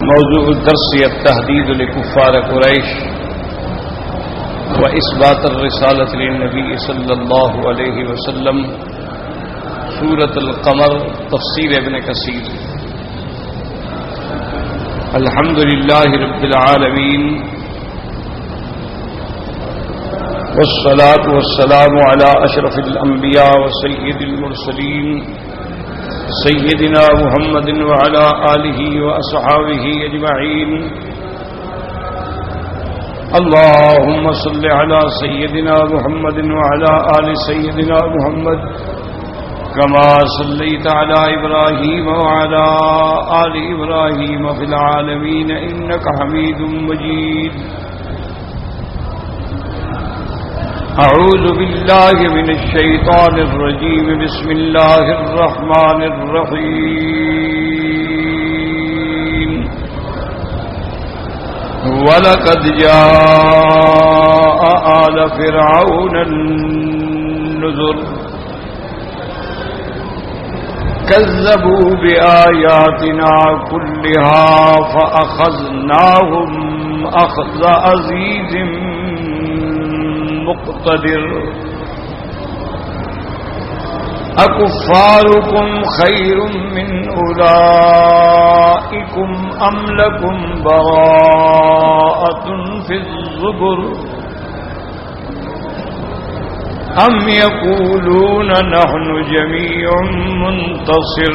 موضوع الدرس التحديد لكفار قريش وإثبات الرسالة للنبي صلى الله عليه وسلم سورة القمر تفسير ابن كثير. الحمد لله رب العالمين والصلاة والسلام على أشرف الأنبياء وسيد المرسلين سيدنا محمد وعلى آله وأصحابه أجمعين. اللهم صل على سيدنا محمد وعلى آل سيدنا محمد كما صليت على إبراهيم وعلى آل إبراهيم في العالمين إنك حميد مجيد. أعوذ بالله من الشيطان الرجيم. بسم الله الرحمن الرحيم. ولقد جاء آل فرعون النذر كذبوا بآياتنا كلها فأخذناهم أخذ عزيز مقتدر. أكفاركم خير من أولئكم أم لكم براءة في الزبر أم يقولون نحن جميع منتصر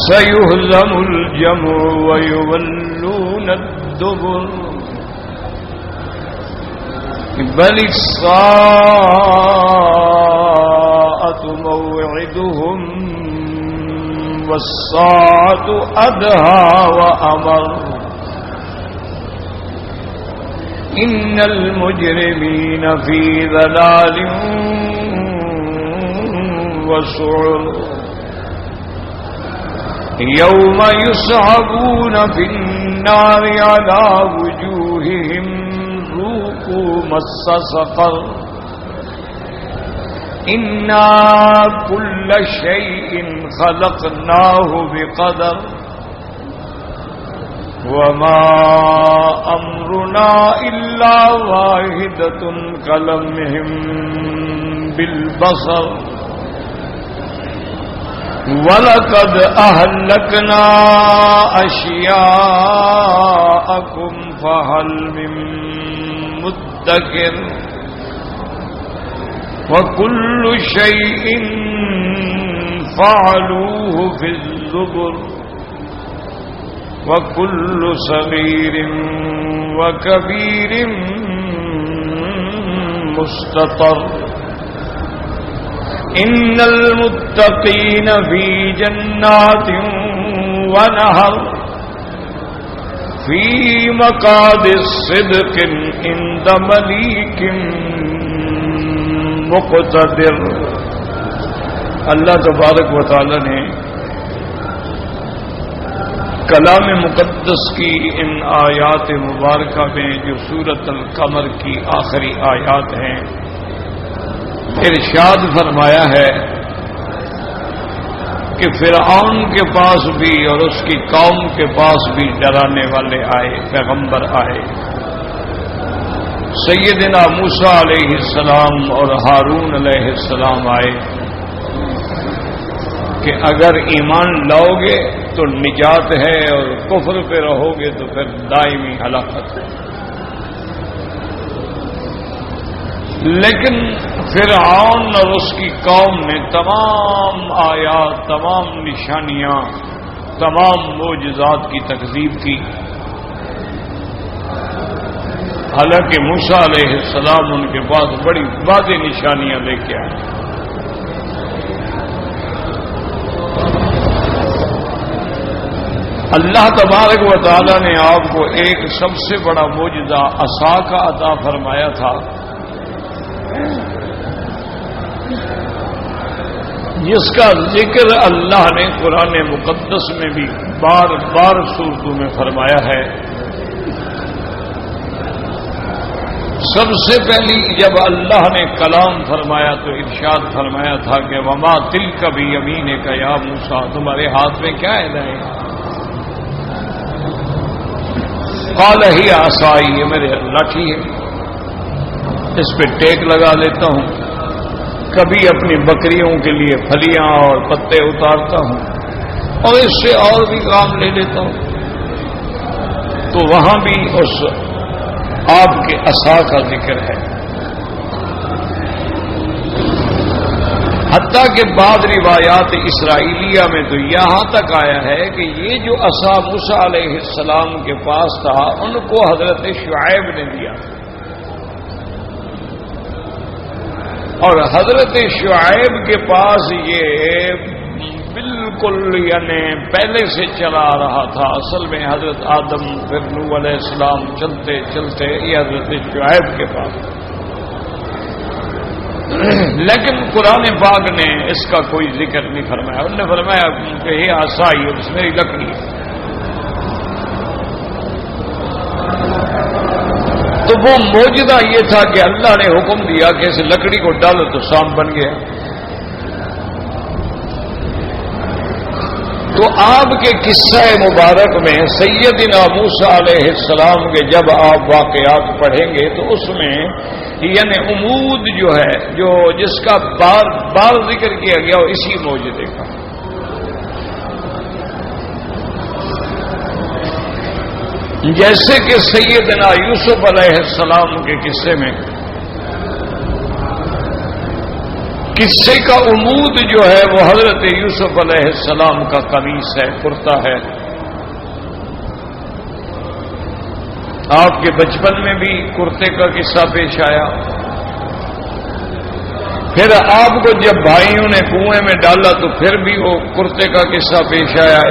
سيهزم الجمع ويولون الدبر بل الساعة موعدهم والساعة أدهى وأمر. إن المجرمين في ضلال وسعر. يوم يسحبون في النار على وجوههم مس سقر. إنا كل شيء خلقناه بقدر وما أمرنا إلا واحدة كلمح بالبصر. ولقد أهلكنا أشياءكم فهل من مدكر. وكل شيء فعلوه في الزبر وكل صغير وكبير مستطر. إن المتقين في جنات ونهر في مقعد الصدق عند ملیک مقتدر. اللہ تبارک و تعالی نے کلام مقدس کی ان آیات مبارکہ میں جو سورۃ القمر کی آخری آیات ہیں ارشاد فرمایا ہے کہ فرعون کے پاس بھی اور اس کی قوم کے پاس بھی ڈرانے والے آئے، پیغمبر آئے. سیدنا موسیٰ علیہ السلام اور ہارون علیہ السلام آئے کہ اگر ایمان لاؤ گے تو نجات ہے اور کفر پہ رہو گے تو پھر دائمی ہلاکت ہے. لیکن فرعون اور اس کی قوم نے تمام آیات، تمام نشانیاں، تمام معجزات کی تکذیب کی. حالانکہ موسیٰ علیہ السلام ان کے پاس بڑی واضح نشانیاں لے کے آئے. اللہ تبارک و تعالی نے آپ کو ایک سب سے بڑا معجزہ عصا کا عطا فرمایا تھا جس کا ذکر اللہ نے قرآن مقدس میں بھی بار بار سورتوں میں فرمایا ہے. سب سے پہلی جب اللہ نے کلام فرمایا تو ارشاد فرمایا تھا کہ وما تلک بیمینک یا موسیٰ، تمہارے ہاتھ میں کیا ہے؟ قال ہی عصائی، یہ میرے لاٹھی ہے، اس پہ ٹیک لگا لیتا ہوں، کبھی اپنی بکریوں کے لیے پھلیاں اور پتے اتارتا ہوں اور اس سے اور بھی کام لے لیتا ہوں۔ تو وہاں بھی اس آپ کے عصا کا ذکر ہے۔ حتیٰ کہ بعض روایات اسرائیلیہ میں تو یہاں تک آیا ہے کہ یہ جو عصا موسیٰ علیہ السلام کے پاس تھا ان کو حضرت شعیب نے دیا، اور حضرت شعیب کے پاس یہ بالکل یعنی پہلے سے چلا رہا تھا۔ اصل میں حضرت آدم پھر نوح علیہ السلام چلتے چلتے یہ حضرت شعیب کے پاس، لیکن قرآن پاک نے اس کا کوئی ذکر نہیں فرمایا۔ انہوں نے فرمایا کہ یہ عصا ہی اس میری لکڑی ہے۔ تو وہ معجزہ یہ تھا کہ اللہ نے حکم دیا کہ اس لکڑی کو ڈالو تو سانپ بن گیا۔ تو آپ کے قصہ مبارک میں سیدنا موسیٰ علیہ السلام کے جب آپ واقعات پڑھیں گے تو اس میں یعنی عمود جو ہے جو جس کا بار بار ذکر کیا گیا وہ اسی معجزے کا۔ جیسے کہ سیدنا یوسف علیہ السلام کے قصے میں قصے کا عمود جو ہے وہ حضرت یوسف علیہ السلام کا قمیص ہے، کرتا ہے۔ آپ کے بچپن میں بھی کرتے کا قصہ پیش آیا، پھر آپ کو جب بھائیوں نے کنویں میں ڈالا تو پھر بھی وہ کرتے کا قصہ پیش آیا،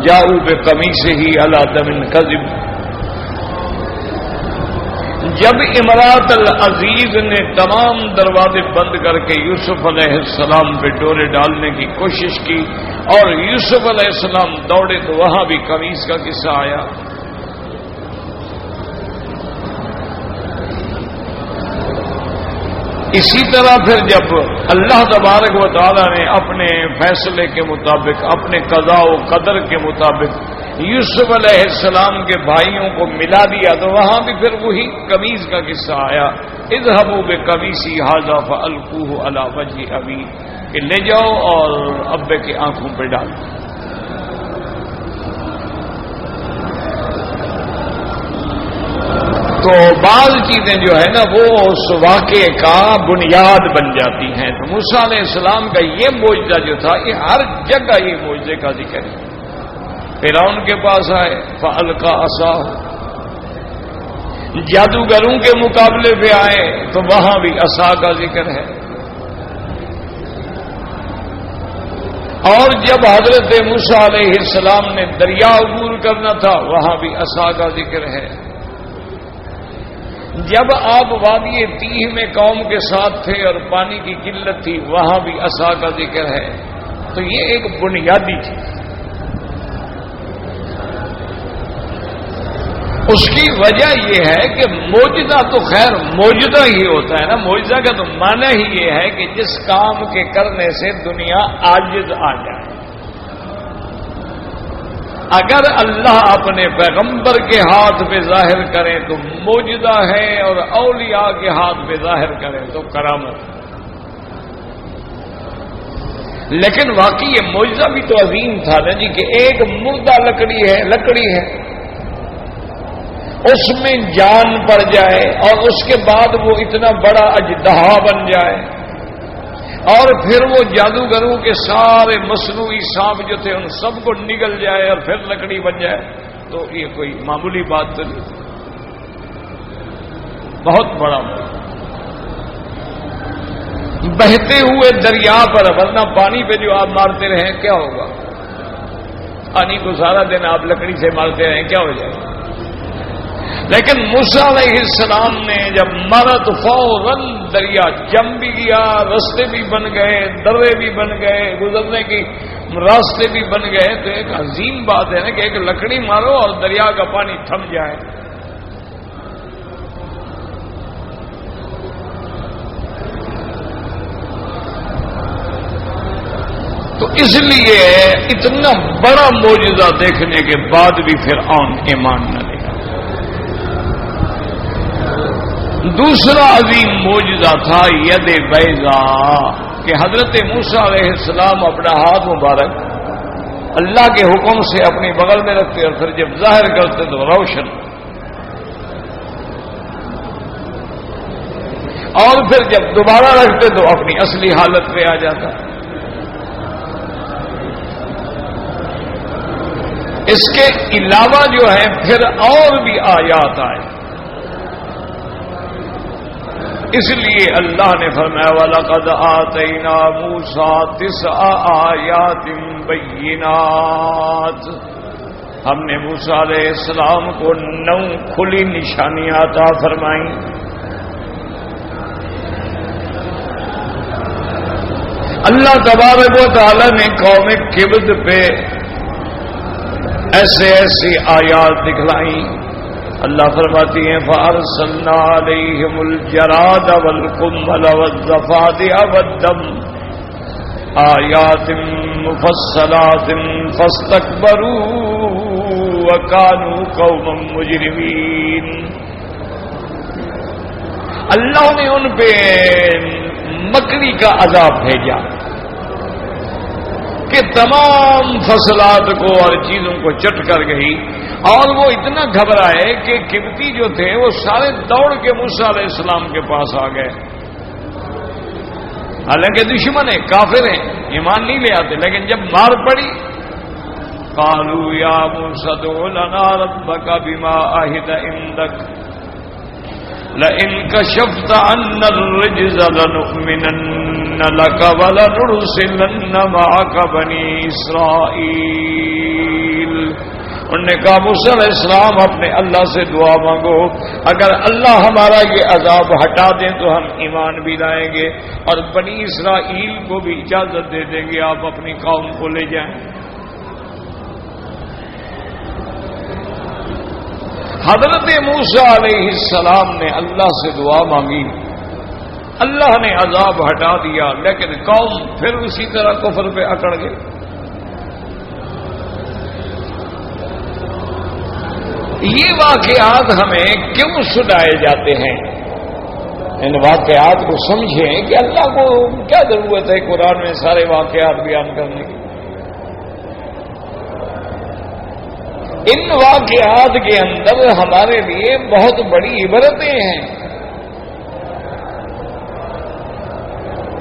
جاؤ بقمیصہ علی دم کذب۔ جب امراۃ العزیز نے تمام دروازے بند کر کے یوسف علیہ السلام پہ ڈورے ڈالنے کی کوشش کی اور یوسف علیہ السلام دوڑے تو وہاں بھی قمیص کا قصہ آیا۔ اسی طرح پھر جب اللہ تبارک و تعالی نے اپنے فیصلے کے مطابق اپنے قضاء و قدر کے مطابق یوسف علیہ السلام کے بھائیوں کو ملا دیا تو وہاں بھی پھر وہی قمیص کا قصہ آیا، اذهبوا بقمیصی ھذا فالقوه علی وجه ابی، کہ لے جاؤ اور ابے کی آنکھوں پہ ڈال دو۔ تو بعض چیزیں جو ہے نا وہ اس واقعے کا بنیاد بن جاتی ہیں۔ تو موسیٰ علیہ السلام کا یہ معجزہ جو تھا یہ ہر جگہ یہ معجزے کا ذکر ہے۔ فرعون کے پاس آئے فالقى عصاه، جادوگروں کے مقابلے پہ آئے تو وہاں بھی عصا کا ذکر ہے، اور جب حضرت موسیٰ علیہ السلام نے دریا عبور کرنا تھا وہاں بھی عصا کا ذکر ہے، جب آپ وادی تیہ میں قوم کے ساتھ تھے اور پانی کی قلت تھی وہاں بھی عصا کا ذکر ہے۔ تو یہ ایک بنیادی چیز، اس کی وجہ یہ ہے کہ معجزہ تو خیر معجزہ ہی ہوتا ہے نا، معجزہ کا تو معنی ہی یہ ہے کہ جس کام کے کرنے سے دنیا عاجز آ جائے۔ اگر اللہ اپنے پیغمبر کے ہاتھ پہ ظاہر کرے تو معجزہ ہے، اور اولیاء کے ہاتھ پہ ظاہر کرے تو کرامت۔ لیکن واقعی یہ معجزہ بھی تو عظیم تھا نا جی، کہ ایک مردہ لکڑی ہے اس میں جان پڑ جائے اور اس کے بعد وہ اتنا بڑا اژدہا بن جائے، اور پھر وہ جادوگروں کے سارے مصنوعی سانپ جو تھے ان سب کو نگل جائے اور پھر لکڑی بن جائے، تو یہ کوئی معمولی بات تو نہیں، بہت بڑا معجزہ۔ بہتے ہوئے دریا پر، ورنہ پانی پہ جو آپ مارتے رہیں کیا ہوگا؟ پانی کو سارا دن آپ لکڑی سے مارتے رہیں کیا ہو جائے گا؟ لیکن موسیٰ علیہ السلام نے جب مارا تو فوراً دریا جم بھی گیا، راستے بھی بن گئے، درے بھی بن گئے، گزرنے کی راستے بھی بن گئے۔ تو ایک عظیم بات ہے نا کہ ایک لکڑی مارو اور دریا کا پانی تھم جائے۔ تو اس لیے اتنا بڑا معجزہ دیکھنے کے بعد بھی فرعون ایمان نہ لے آیا۔ دوسرا عظیم معجزہ تھا ید بیضا، کہ حضرت موسیٰ علیہ السلام اپنا ہاتھ مبارک اللہ کے حکم سے اپنی بغل میں رکھتے اور پھر جب ظاہر کرتے تو روشن، اور پھر جب دوبارہ رکھتے تو اپنی اصلی حالت پہ آ جاتا۔ اس کے علاوہ جو ہے پھر اور بھی آیات آئے، اس لیے اللہ نے فرمایا وَلَقَدْ آتَيْنَا مُوسَىٰ 9 آیات بینات، ہم نے موسیٰ علیہ السلام کو 9 کھلی نشانیاں عطا فرمائیں۔ اللہ تبارک و تعالی نے قوم کبت پہ ایسی آیات دکھلائیں۔ اللہ فرماتی ہیں فَأَرْسَلْنَا عَلَيْهِمُ الْجَرَادَ وَالْقُمَّلَ وَالضَّفَادِعَ وَالدَّمَ آیات مفصلات فاستكبروا وكانوا قوما مجرمین۔ اللہ نے ان پہ مکڑی کا عذاب بھیجا کہ تمام فصلات کو اور چیزوں کو چٹ کر گئی، اور وہ اتنا گھبرائے کہ قبطی جو تھے وہ سارے دوڑ کے موسیٰ علیہ السلام کے پاس آ گئے، حالانکہ دشمن ہیں، کافر ہیں، ایمان نہیں لے آتے، لیکن جب مار پڑی قالوا یا موسیٰ ادع لنا ربک بما عہد عندک لئن کشفت عنا الرجز لنؤمنن لك ولنرسلن معك بنی اسرائیل۔ انہوں نے کہا موسیٰ علیہ السلام اپنے اللہ سے دعا مانگو، اگر اللہ ہمارا یہ عذاب ہٹا دیں تو ہم ایمان بھی لائیں گے اور بنی اسرائیل کو بھی اجازت دے دیں گے آپ اپنی قوم کو لے جائیں۔ حضرت موسیٰ علیہ السلام نے اللہ سے دعا مانگی، اللہ نے عذاب ہٹا دیا، لیکن قوم پھر اسی طرح کفر پہ اکڑ گئی۔ یہ واقعات ہمیں کیوں سنائے جاتے ہیں؟ ان واقعات کو سمجھیں کہ اللہ کو کیا ضرورت ہے قرآن میں سارے واقعات بیان کرنے کی۔ ان واقعات کے اندر ہمارے لیے بہت بڑی عبرتیں ہیں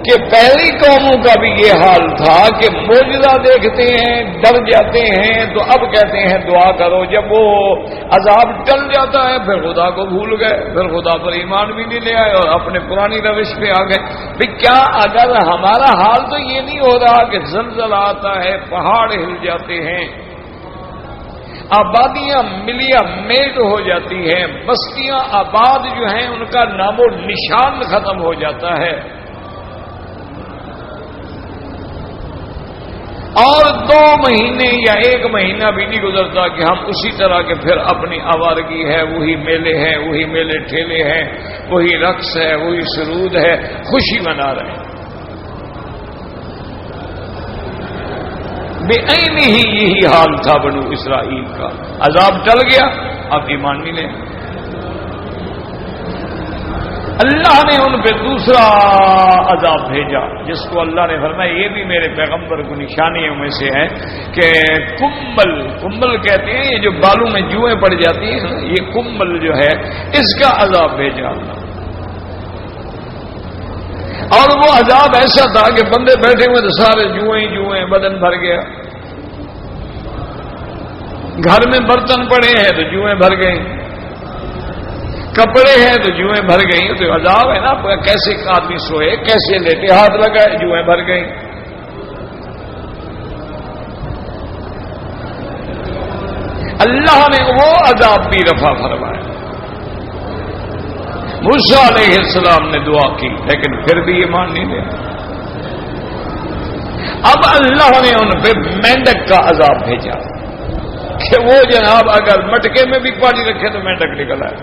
کہ پہلی قوموں کا بھی یہ حال تھا کہ معجزہ دیکھتے ہیں ڈر جاتے ہیں تو اب کہتے ہیں دعا کرو، جب وہ عذاب ٹل جاتا ہے پھر خدا کو بھول گئے، پھر خدا پر ایمان بھی نہیں لے آئے اور اپنے پرانی روش پہ آ گئے۔ بھئی کیا اگر ہمارا حال تو یہ نہیں ہو رہا کہ زلزلہ آتا ہے، پہاڑ ہل جاتے ہیں، آبادیاں ملیاں میٹ ہو جاتی ہیں، بستیاں آباد جو ہیں ان کا نام و نشان ختم ہو جاتا ہے، اور 2 مہینے یا 1 مہینہ بھی نہیں گزرتا کہ ہم اسی طرح کے پھر اپنی آوارگی ہے، وہی میلے ہیں، وہی میلے ٹھیلے ہیں، وہی رقص ہے، وہی سرود ہے، خوشی منا رہے ہیں۔ بے عین ہی یہی حال تھا بنو اسرائیل کا، عذاب ٹل گیا اب ایمان نہیں لیں۔ اللہ نے ان پہ دوسرا عذاب بھیجا جس کو اللہ نے فرمایا یہ بھی میرے پیغمبر کو نشانیوں میں سے ہے کہ کمبل کہتے ہیں، یہ جو بالوں میں جوئیں پڑ جاتی ہیں یہ کمبل جو ہے اس کا عذاب بھیجا اللہ۔ اور وہ عذاب ایسا تھا کہ بندے بیٹھے ہوئے تو سارے جوئیں جوئیں، بدن بھر گیا، گھر میں برتن پڑے ہیں تو جوئیں بھر گئیں، کپڑے ہیں تو جوئیں بھر گئیں، تو عذاب ہے نا، کیسے آدمی سوئے، کیسے لیٹے، ہاتھ لگائے جوئیں بھر گئیں۔ اللہ نے وہ عذاب بھی رفع فرمایا۔ موسیٰ علیہ السلام نے دعا کی لیکن پھر بھی ایمان نہیں لیا۔ اب اللہ نے ان پہ مینڈک کا عذاب بھیجا کہ وہ جناب اگر مٹکے میں بھی پانی رکھے تو مینڈک نکل آئے،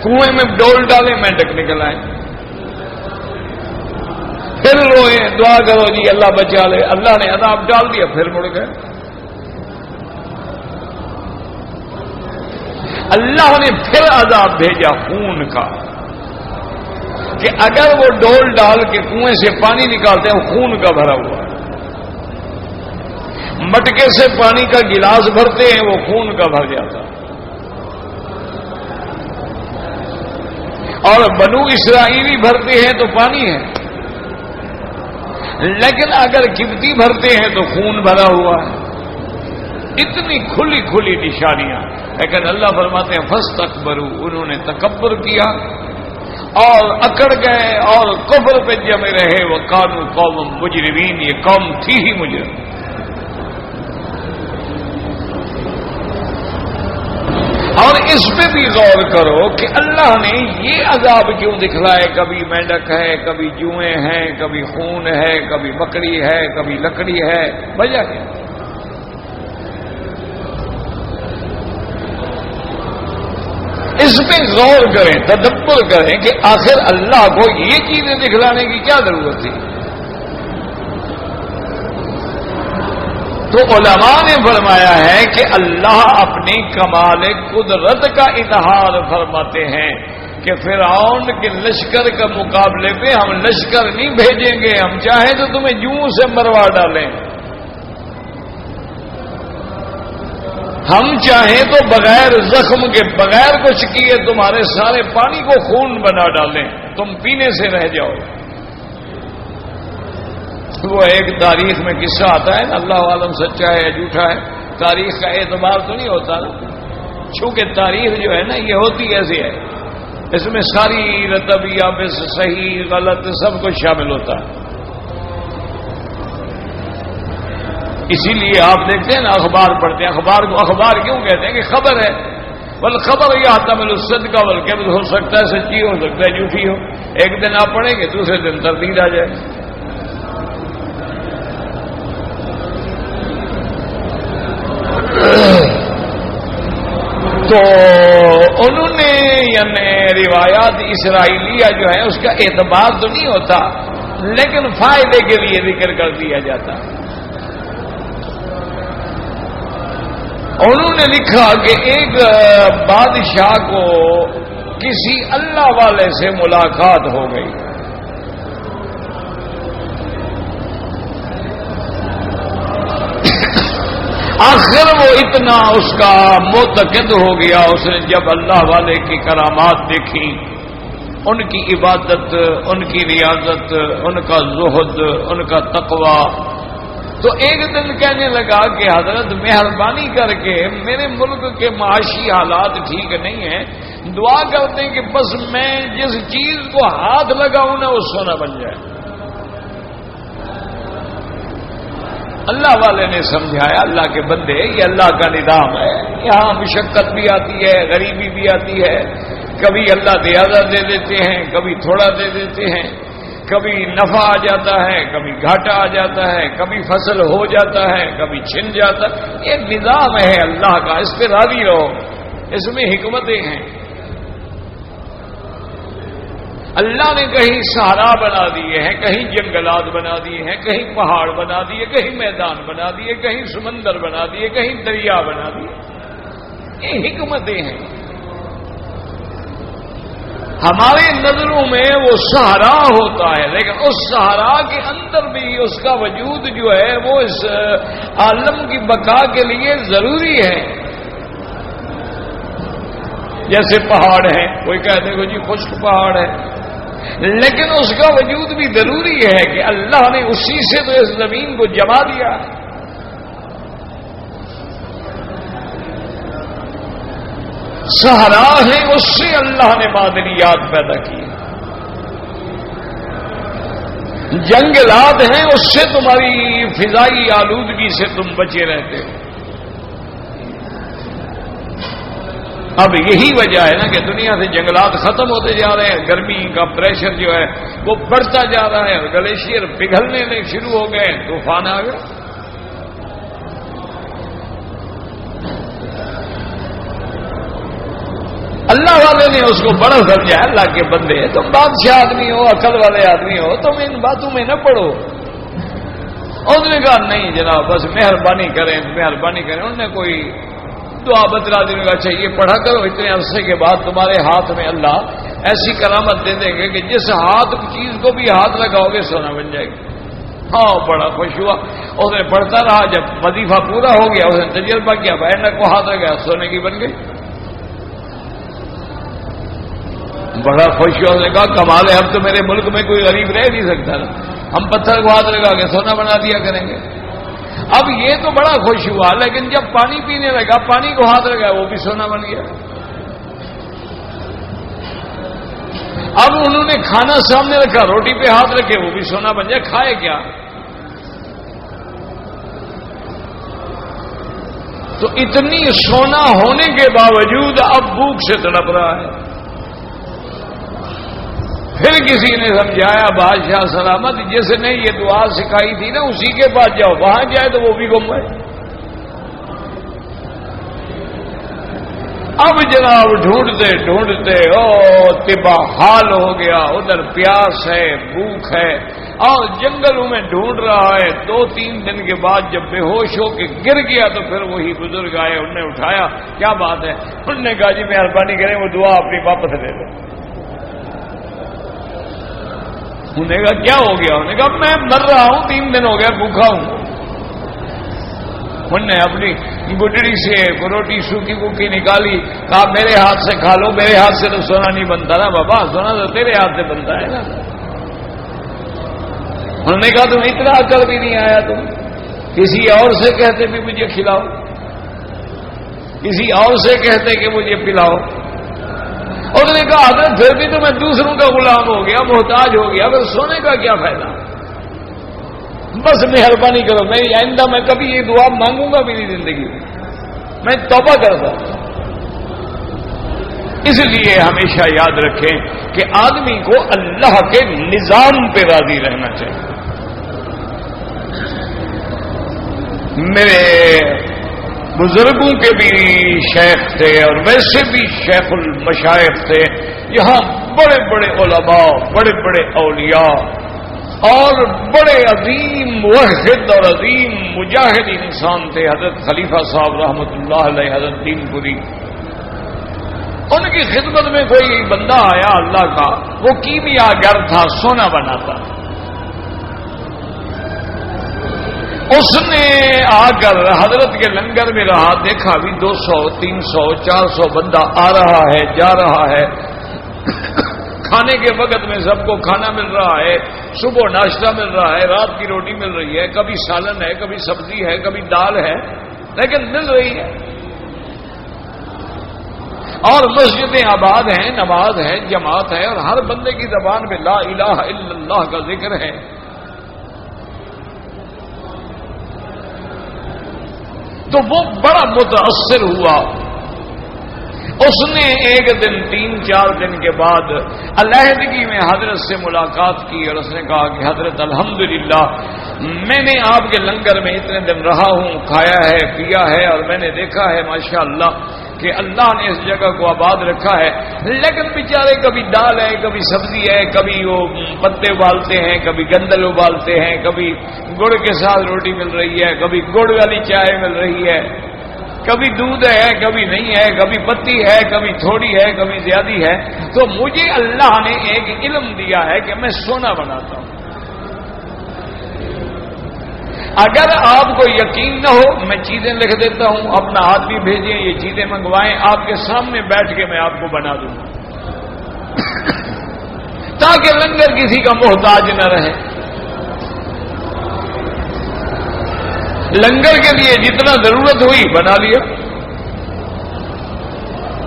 کنویں میں ڈول ڈالے مینڈک نکل آئے، پھر روئے دعا کرو جی اللہ بچا لے، اللہ نے عذاب ڈال دیا پھر مڑ گئے۔ اللہ نے پھر عذاب بھیجا خون کا، کہ اگر وہ ڈول ڈال کے کنویں سے پانی نکالتے ہیں وہ خون کا بھرا ہوا ہے، مٹکے سے پانی کا گلاس بھرتے ہیں وہ خون کا بھر جاتا، اور بنو اسرائیلی بھرتے ہیں تو پانی ہے، لیکن اگر قبطی بھرتے ہیں تو خون بھرا ہوا ہے۔ اتنی کھلی کھلی نشانیاں، لیکن اللہ فرماتے ہیں فاستکبروا، انہوں نے تکبر کیا اور اکڑ گئے اور کفر پہ جمے رہے، وکانوا قوما مجرمین، یہ قوم تھی ہی مجرم۔ اور اس پہ بھی غور کرو کہ اللہ نے یہ عذاب کیوں دکھلائے، کبھی مینڈک ہے، کبھی جوئیں ہیں، کبھی خون ہے، کبھی بکری ہے، کبھی لکڑی ہے، وجہ کیا؟ اس پہ غور کریں، تدبر کریں کہ آخر اللہ کو یہ چیزیں دکھلانے کی کیا ضرورت تھی؟ تو علماء نے فرمایا ہے کہ اللہ اپنی کمال قدرت کا اظہار فرماتے ہیں کہ فرعون کے لشکر کا مقابلے پہ ہم لشکر نہیں بھیجیں گے، ہم چاہیں تو تمہیں جوں سے مروا ڈالیں، ہم چاہیں تو بغیر زخم کے، بغیر کچھ کیے تمہارے سارے پانی کو خون بنا ڈالیں، تم پینے سے رہ جاؤ۔ وہ ایک تاریخ میں قصہ آتا ہے نا، اللہ عالم سچا ہے یا جھوٹا ہے، تاریخ کا اعتبار تو نہیں ہوتا نا، چونکہ تاریخ جو ہے نا یہ ہوتی ایسی ہے، اس میں ساری رتب یابس، صحیح غلط سب کچھ شامل ہوتا ہے۔ اسی لیے آپ دیکھتے ہیں نا اخبار پڑھتے ہیں، اخبار کو اخبار کیوں کہتے ہیں کہ خبر ہے، والخبر یحتمل الصدق والکذب، ہو سکتا ہے سچی ہو سکتا ہے جھوٹی ہو، ایک دن آپ پڑھیں گے دوسرے دن تردید آ جائے۔ تو انہوں نے یعنی روایات اسرائیلیہ جو ہے اس کا اعتبار تو نہیں ہوتا، لیکن فائدے کے لیے ذکر کر دیا جاتا۔ انہوں نے لکھا کہ ایک بادشاہ کو کسی اللہ والے سے ملاقات ہو گئی، آخر وہ اتنا اس کا معتقد ہو گیا، اس نے جب اللہ والے کی کرامات دیکھی، ان کی عبادت، ان کی ریاضت، ان کا زہد، ان کا تقوی، تو ایک دن کہنے لگا کہ حضرت مہربانی کر کے میرے ملک کے معاشی حالات ٹھیک نہیں ہیں، دعا کرتے ہیں کہ بس میں جس چیز کو ہاتھ لگاؤں نا وہ سونا بن جائے۔ اللہ والے نے سمجھایا اللہ کے بندے یہ اللہ کا نظام ہے، یہاں مشقت بھی آتی ہے، غریبی بھی آتی ہے، کبھی اللہ زیادہ دے دیتے ہیں، کبھی تھوڑا دے دیتے ہیں، کبھی نفع آ جاتا ہے، کبھی گھاٹا آ جاتا ہے، کبھی فصل ہو جاتا ہے، کبھی چھن جاتا ہے، یہ نظام ہے اللہ کا، اس پہ راضی رہو، اس میں حکمتیں ہیں۔ اللہ نے کہیں صحرا بنا دیے ہیں، کہیں جنگلات بنا دیے ہیں، کہیں پہاڑ بنا دیے، کہیں میدان بنا دیے، کہیں سمندر بنا دیے، کہیں دریا بنا دیے، یہ حکمتیں ہیں۔ ہماری نظروں میں وہ صحرا ہوتا ہے، لیکن اس صحرا کے اندر بھی اس کا وجود جو ہے وہ اس عالم کی بقا کے لیے ضروری ہے۔ جیسے پہاڑ ہے، کوئی کہتے ہیں جی خشک پہاڑ ہے، لیکن اس کا وجود بھی ضروری ہے کہ اللہ نے اسی سے تو اس زمین کو جما دیا۔ صحرا ہے، اس سے اللہ نے معدنیات پیدا کی، جنگلات ہیں، اس سے تمہاری فضائی آلودگی سے تم بچے رہتے ہو۔ اب یہی وجہ ہے نا کہ دنیا سے جنگلات ختم ہوتے جا رہے ہیں، گرمی کا پریشر جو ہے وہ بڑھتا جا رہا ہے، اور گلیشیئر پگھلنے شروع ہو گئے، طوفان آ گئے۔ اللہ والے نے اس کو بڑا سمجھا، اللہ کے بندے تم بادشاہ آدمی ہو، عقل والے آدمی ہو، تم ان باتوں میں نہ پڑو۔ اس نے کہا نہیں جناب، بس مہربانی کریں، مہربانی کریں۔ انہوں نے کوئی دعا بتلا دینے کا چاہیے پڑھا کرو، اتنے عرصے کے بعد تمہارے ہاتھ میں اللہ ایسی کرامت دے دیں گے کہ جس ہاتھ چیز کو بھی ہاتھ لگاؤ گے سونا بن جائے گی۔ ہاں بڑا خوش ہوا، اس نے پڑھتا رہا، جب وظیفہ پورا ہو گیا اس نے تجربہ کیا، بینک کو ہاتھ لگایا سونے کی بن گئی۔ بڑا خوش ہوا، اس نے کہا کمال ہے، اب تو میرے ملک میں کوئی غریب رہ نہیں سکتا نا، ہم پتھر کو ہاتھ لگا کے سونا بنا دیا کریں گے۔ اب یہ تو بڑا خوش ہوا، لیکن جب پانی پینے لگا پانی کو ہاتھ لگایا وہ بھی سونا بن گیا۔ اب انہوں نے کھانا سامنے رکھا، روٹی پہ ہاتھ رکھے وہ بھی سونا بن جائے، کھائے کیا؟ تو اتنی سونا ہونے کے باوجود اب بھوک سے تڑپ رہا ہے۔ پھر کسی نے سمجھایا بادشاہ سلامت جس نے یہ دعا سکھائی تھی نا اسی کے پاس جاؤ، وہاں جائے تو وہ بھی گم گئے۔ اب جناب ڈھونڈتے ڈھونڈتے تبا حال ہو گیا، ادھر پیاس ہے بھوک ہے اور جنگلوں میں ڈھونڈ رہا ہے۔ 2-3 دن کے بعد جب بے ہوش ہو کے گر گیا تو پھر وہی بزرگ آئے، انہوں نے اٹھایا، کیا بات ہے؟ انہوں نے کہا جی مہربانی کریں وہ دعا اپنی واپس لے لو۔ انہوں نے کہا کیا ہو گیا؟ انہوں نے کہا میں مر رہا ہوں، 3 دن ہو گیا بھوکھا ہوں۔ انہوں نے اپنی گڈڑی سے روٹی سوکھی بوکی نکالی، کہا میرے ہاتھ سے کھا لو، میرے ہاتھ سے تو سونا نہیں بنتا نا بابا، سونا تو تیرے ہاتھ سے بنتا ہے نا۔ انہوں نے کہا تم اتنا عقل بھی نہیں آیا، تم کسی اور سے کہتے بھی مجھے کھلاؤ، کسی اور سے کہتے کہ مجھے پلاؤ۔ اور انہوں نے کہا حضرت پھر بھی تو میں دوسروں کا غلام ہو گیا، محتاج ہو گیا، پھر سونے کا کیا فائدہ؟ بس مہربانی کرو، میں آئندہ میں کبھی یہ دعا مانگوں گا بھی نہیں زندگی میں توبہ کرتا۔ اس لیے ہمیشہ یاد رکھیں کہ آدمی کو اللہ کے نظام پہ راضی رہنا چاہیے۔ میرے بزرگوں کے بھی شیخ تھے اور ویسے بھی شیخ المشائخ تھے، یہاں بڑے بڑے علماء، بڑے بڑے اولیاء اور بڑے عظیم موحد اور عظیم مجاہد انسان تھے۔ حضرت خلیفہ صاحب رحمۃ اللہ علیہ، حضرت دین پوری، ان کی خدمت میں کوئی بندہ آیا اللہ کا، وہ کیمیا گر تھا، سونا بناتا۔ اس نے آ کر حضرت کے لنگر میں رہا، دیکھا بھی 200 300 400 بندہ آ رہا ہے جا رہا ہے، کھانے کے وقت میں سب کو کھانا مل رہا ہے، صبح ناشتہ مل رہا ہے، رات کی روٹی مل رہی ہے، کبھی سالن ہے، کبھی سبزی ہے، کبھی دال ہے، لیکن مل رہی ہے۔ اور مسجدیں آباد ہیں، نماز ہے، جماعت ہے، اور ہر بندے کی زبان میں لا الہ الا اللہ کا ذکر ہے۔ تو وہ بڑا متاثر ہوا۔ اس نے ایک دن 3-4 دن کے بعد علیحدگی میں حضرت سے ملاقات کی اور اس نے کہا کہ حضرت الحمدللہ میں نے آپ کے لنگر میں اتنے دن رہا ہوں، کھایا ہے پیا ہے، اور میں نے دیکھا ہے ماشاءاللہ کہ اللہ نے اس جگہ کو آباد رکھا ہے، لیکن بیچارے کبھی دال ہے، کبھی سبزی ہے، کبھی وہ پتے ابالتے ہیں، کبھی گندل ابالتے ہیں، کبھی گڑ کے ساتھ روٹی مل رہی ہے، کبھی گڑ والی چائے مل رہی ہے، کبھی دودھ ہے، کبھی نہیں ہے، کبھی پتی ہے، کبھی تھوڑی ہے، کبھی زیادہ ہے۔ تو مجھے اللہ نے ایک علم دیا ہے کہ میں سونا بناتا ہوں۔ اگر آپ کو یقین نہ ہو میں چیزیں لکھ دیتا ہوں، اپنا آدمی بھیجیں، یہ چیزیں منگوائیں، آپ کے سامنے بیٹھ کے میں آپ کو بنا دوں گا تاکہ لنگر کسی کا محتاج نہ رہے۔ لنگر کے لیے جتنا ضرورت ہوئی بنا لیا۔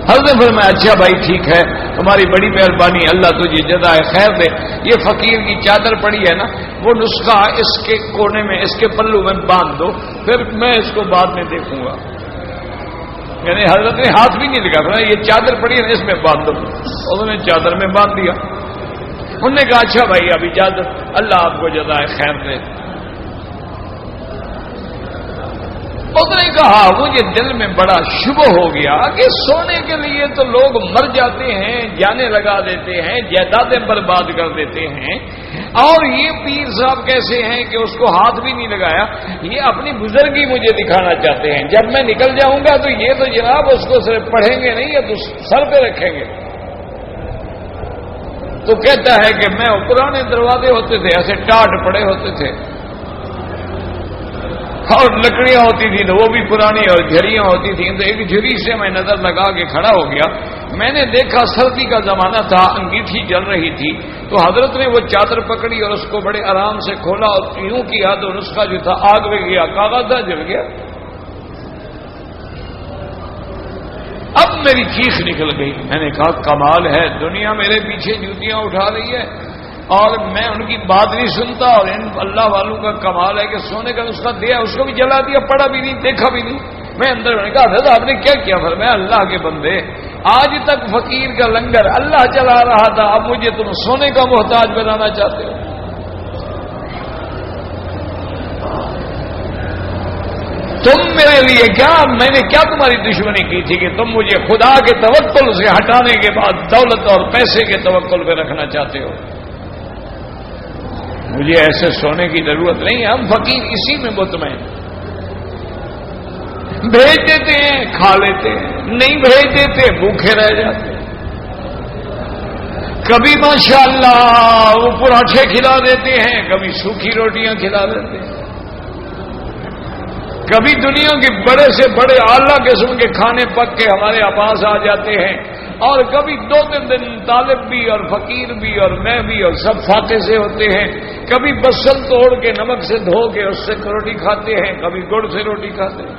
حضرت نے فرمایا اچھا بھائی ٹھیک ہے، تمہاری بڑی مہربانی، اللہ تجھے جزائے خیر دے۔ یہ فقیر کی چادر پڑی ہے نا، وہ نسخہ اس کے کونے میں، اس کے پلو میں باندھ دو، پھر میں اس کو بعد میں دیکھوں گا۔ یعنی حضرت نے ہاتھ بھی نہیں لگا، یہ چادر پڑی ہے اس میں باندھ دو، انہوں نے چادر میں باندھ دیا۔ انہوں نے کہا اچھا بھائی اب اجازت، اللہ آپ کو جزائے خیر دے۔ اس نے کہا مجھے دل میں بڑا شبہ ہو گیا کہ سونے کے لیے تو لوگ مر جاتے ہیں، جانیں لگا دیتے ہیں، جائیدادیں برباد کر دیتے ہیں، اور یہ پیر صاحب کیسے ہیں کہ اس کو ہاتھ بھی نہیں لگایا، یہ اپنی بزرگی مجھے دکھانا چاہتے ہیں، جب میں نکل جاؤں گا تو یہ تو جناب اس کو صرف پڑھیں گے نہیں، یہ تو سر پہ رکھیں گے۔ تو کہتا ہے کہ میں پرانے دروازے ہوتے تھے ایسے ٹاٹ پڑے ہوتے تھے اور لکڑیاں ہوتی تھیں تو وہ بھی پرانی اور جھریاں ہوتی تھیں، تو ایک جھری سے میں نظر لگا کے کھڑا ہو گیا، میں نے دیکھا سردی کا زمانہ تھا، انگیٹھی جل رہی تھی، تو حضرت نے وہ چادر پکڑی اور اس کو بڑے آرام سے کھولا اور یوں کیا تو نسخہ جو تھا آگ میں گیا، کاغذ تھا جل گیا۔ اب میری چیخ نکل گئی، میں نے کہا کمال ہے، دنیا میرے پیچھے جوتیاں اٹھا رہی ہے اور میں ان کی بات نہیں سنتا، اور ان اللہ والوں کا کمال ہے کہ سونے کا نسخہ دیا اس کو بھی جلا دیا، پڑھا بھی نہیں، دیکھا بھی نہیں۔ میں اندر نے کہا حضرت آپ نے کیا کیا؟ فرمایا اللہ کے بندے، آج تک فقیر کا لنگر اللہ چلا رہا تھا، اب مجھے تم سونے کا محتاج بنانا چاہتے ہو؟ تم میرے لیے کیا، میں نے کیا تمہاری دشمنی کی تھی کہ تم مجھے خدا کے توکل سے ہٹانے کے بعد دولت اور پیسے کے توکل پہ رکھنا چاہتے ہو؟ مجھے ایسے سونے کی ضرورت نہیں ہے، ہم فقیر اسی میں مطمئن، بھیج دیتے ہیں کھا لیتے ہیں، نہیں بھیج دیتے بھوکے رہ جاتے ہیں۔ کبھی ماشاءاللہ وہ پراٹھے کھلا دیتے ہیں، کبھی سوکھی روٹیاں کھلا دیتے ہیں، کبھی دنیا کے بڑے سے بڑے اعلیٰ قسم کے کھانے پک کے ہمارے پاس آ جاتے ہیں، اور کبھی 2-3 دن طالب بھی اور فقیر بھی اور میں بھی اور سب فاقے سے ہوتے ہیں، کبھی بصل توڑ کے نمک سے دھو کے اس سے روٹی کھاتے ہیں، کبھی گڑ سے روٹی کھاتے ہیں۔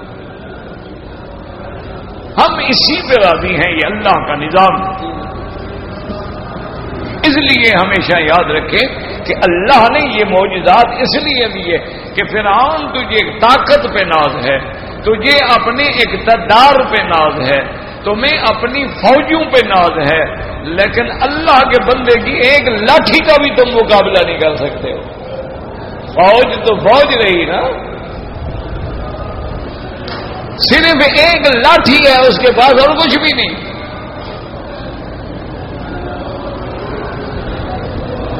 ہم اسی پہ راضی ہیں، یہ اللہ کا نظام۔ اس لیے ہمیشہ یاد رکھیں کہ اللہ نے یہ معجزات اس لیے دیے کہ فرعون تجھے طاقت پہ ناز ہے، تجھے اپنے اقتدار پہ ناز ہے، تمہیں اپنی فوجوں پہ ناز ہے، لیکن اللہ کے بندے کی ایک لاٹھی کا بھی تم مقابلہ نہیں کر سکتے ہو۔ فوج تو فوج رہی نا، صرف ایک لاٹھی ہے اس کے پاس اور کچھ بھی نہیں۔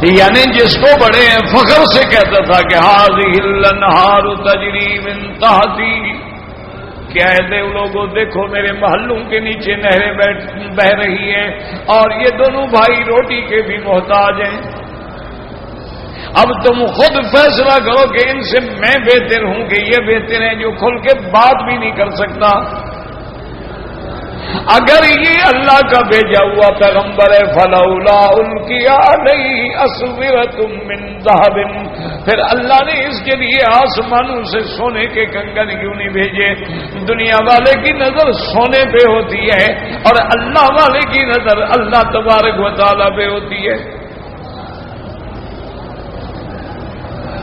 یعنی جس کو بڑے فخر سے کہتا تھا کہ ہاذہ الانہار تجری من تحتی، کیا ہے لوگوں دیکھو میرے محلوں کے نیچے نہریں بہ رہی ہیں اور یہ دونوں بھائی روٹی کے بھی محتاج ہیں، اب تم خود فیصلہ کرو کہ ان سے میں بہتر ہوں کہ یہ بہتر ہیں جو کھل کے بات بھی نہیں کر سکتا۔ اگر یہ اللہ کا بھیجا ہوا پیغمبر ہے فلولا القی علیہ اسورۃ من ذہب، پھر اللہ نے اس کے لیے آسمانوں سے سونے کے کنگن کیوں نہیں بھیجے؟ دنیا والے کی نظر سونے پہ ہوتی ہے اور اللہ والے کی نظر اللہ تبارک و تعالیٰ پہ ہوتی ہے۔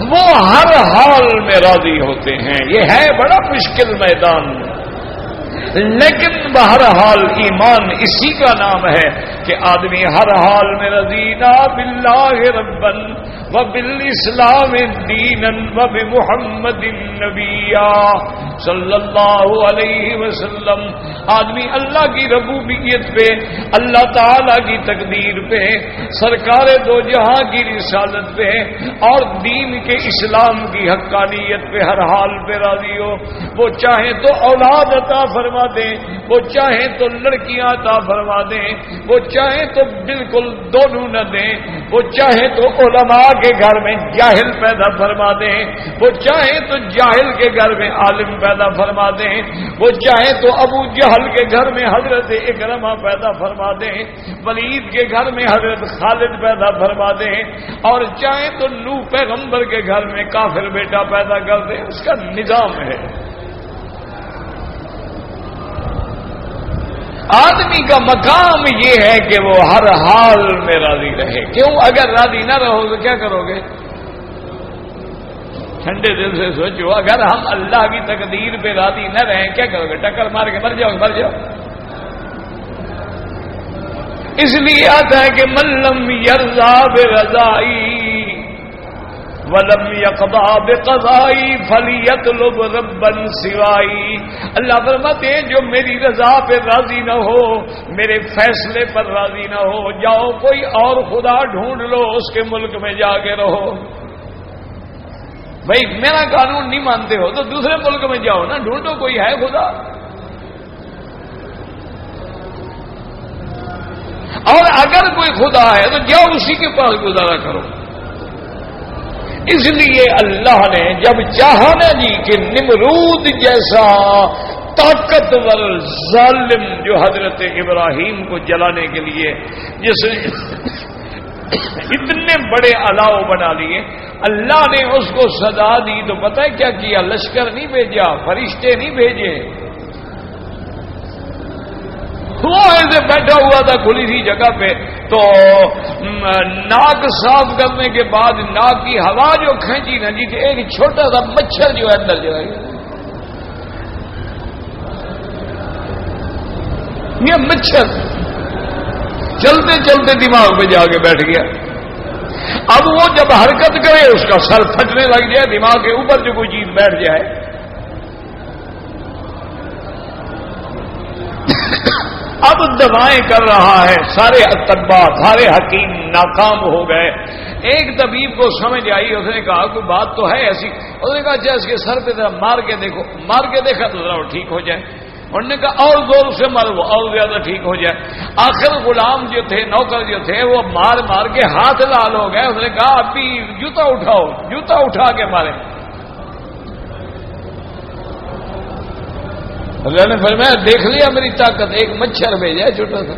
وہ ہر حال میں راضی ہوتے ہیں، یہ ہے بڑا مشکل میدان، لیکن بہرحال ایمان اسی کا نام ہے کہ آدمی ہر حال میں رضینا باللہ ربا وبالاسلام دینا وبمحمد نبیا صلی اللہ علیہ وسلم، آدمی اللہ کی ربوبیت پہ، اللہ تعالی کی تقدیر پہ، سرکار دو جہاں کی رسالت پہ اور دین کے اسلام کی حقانیت پہ ہر حال پہ راضی ہو۔ وہ چاہے تو اولاد عطا فرما دیں، وہ چاہیں تو لڑکیاں عطا فرما دیں، وہ چاہیں تو بالکل دونوں نہ دیں، وہ چاہیں تو علماء کے گھر میں جاہل پیدا فرما دیں، وہ چاہیں تو جاہل کے گھر میں عالم پیدا فرما دیں، وہ چاہیں تو ابو جہل کے گھر میں حضرت اکرمہ پیدا فرما دیں، ولید کے گھر میں حضرت خالد پیدا فرما دیں، اور چاہیں تو نوح پیغمبر کے گھر میں کافر بیٹا پیدا کر دیں۔ اس کا نظام ہے۔ آدمی کا مقام یہ ہے کہ وہ ہر حال میں راضی رہے۔ کیوں؟ اگر راضی نہ رہو تو کیا کرو گے؟ ٹھنڈے دل سے سوچو، اگر ہم اللہ کی تقدیر پہ راضی نہ رہیں کیا کرو گے؟ ٹکر مار کے مر جاؤ، مر جاؤ۔ اس لیے آتا ہے کہ من لم یرضا برضائی ولم يقضى بقضائی فلیطلب ربا سوائی. اللہ فرماتے ہیں جو میری رضا پہ راضی نہ ہو، میرے فیصلے پر راضی نہ ہو، جاؤ کوئی اور خدا ڈھونڈ لو، اس کے ملک میں جا کے رہو. بھائی میرا قانون نہیں مانتے ہو تو دوسرے ملک میں جاؤ نا، ڈھونڈو کوئی ہے خدا. اور اگر کوئی خدا ہے تو جاؤ اسی کے پاس گزارا کرو. اس لیے اللہ نے جب چاہا نا جی کہ نمرود جیسا طاقتور ظالم جو حضرت ابراہیم کو جلانے کے لیے جس نے اتنے بڑے الاؤ بنا لیے، اللہ نے اس کو سزا دی تو پتہ ہے کیا کیا؟ لشکر نہیں بھیجا، فرشتے نہیں بھیجے. وہ ایسے بیٹھا ہوا تھا کھلی سی جگہ پہ، تو ناک صاف کرنے کے بعد ناک کی ہوا جو کھینچی نا جی، ایک چھوٹا سا مچھر جو ہے اندر چلا گیا. یہ مچھر چلتے چلتے دماغ پہ جا کے بیٹھ گیا. اب وہ جب حرکت کرے اس کا سر پھٹنے لگ جائے، دماغ کے اوپر جو کوئی چیز بیٹھ جائے. اب دوائیں کر رہا ہے، سارے اطباء سارے حکیم ناکام ہو گئے. ایک طبیب کو سمجھ آئی، اس نے کہا کوئی بات تو ہے ایسی. اس نے کہا اچھا اس کے سر پہ ذرا مار کے دیکھو. مار کے دیکھا تو ذرا وہ ٹھیک ہو جائے. انہوں نے کہا اور زور سے مارو وہ اور زیادہ ٹھیک ہو جائے. آخر غلام جو تھے، نوکر جو تھے، وہ مار مار کے ہاتھ لال ہو گئے. اس نے کہا ابھی جوتا اٹھاؤ، جوتا اٹھا کے مارے. اللہ نے فرمایا دیکھ لیا میری طاقت، ایک مچھر بھیجا ہے چھوٹا سا،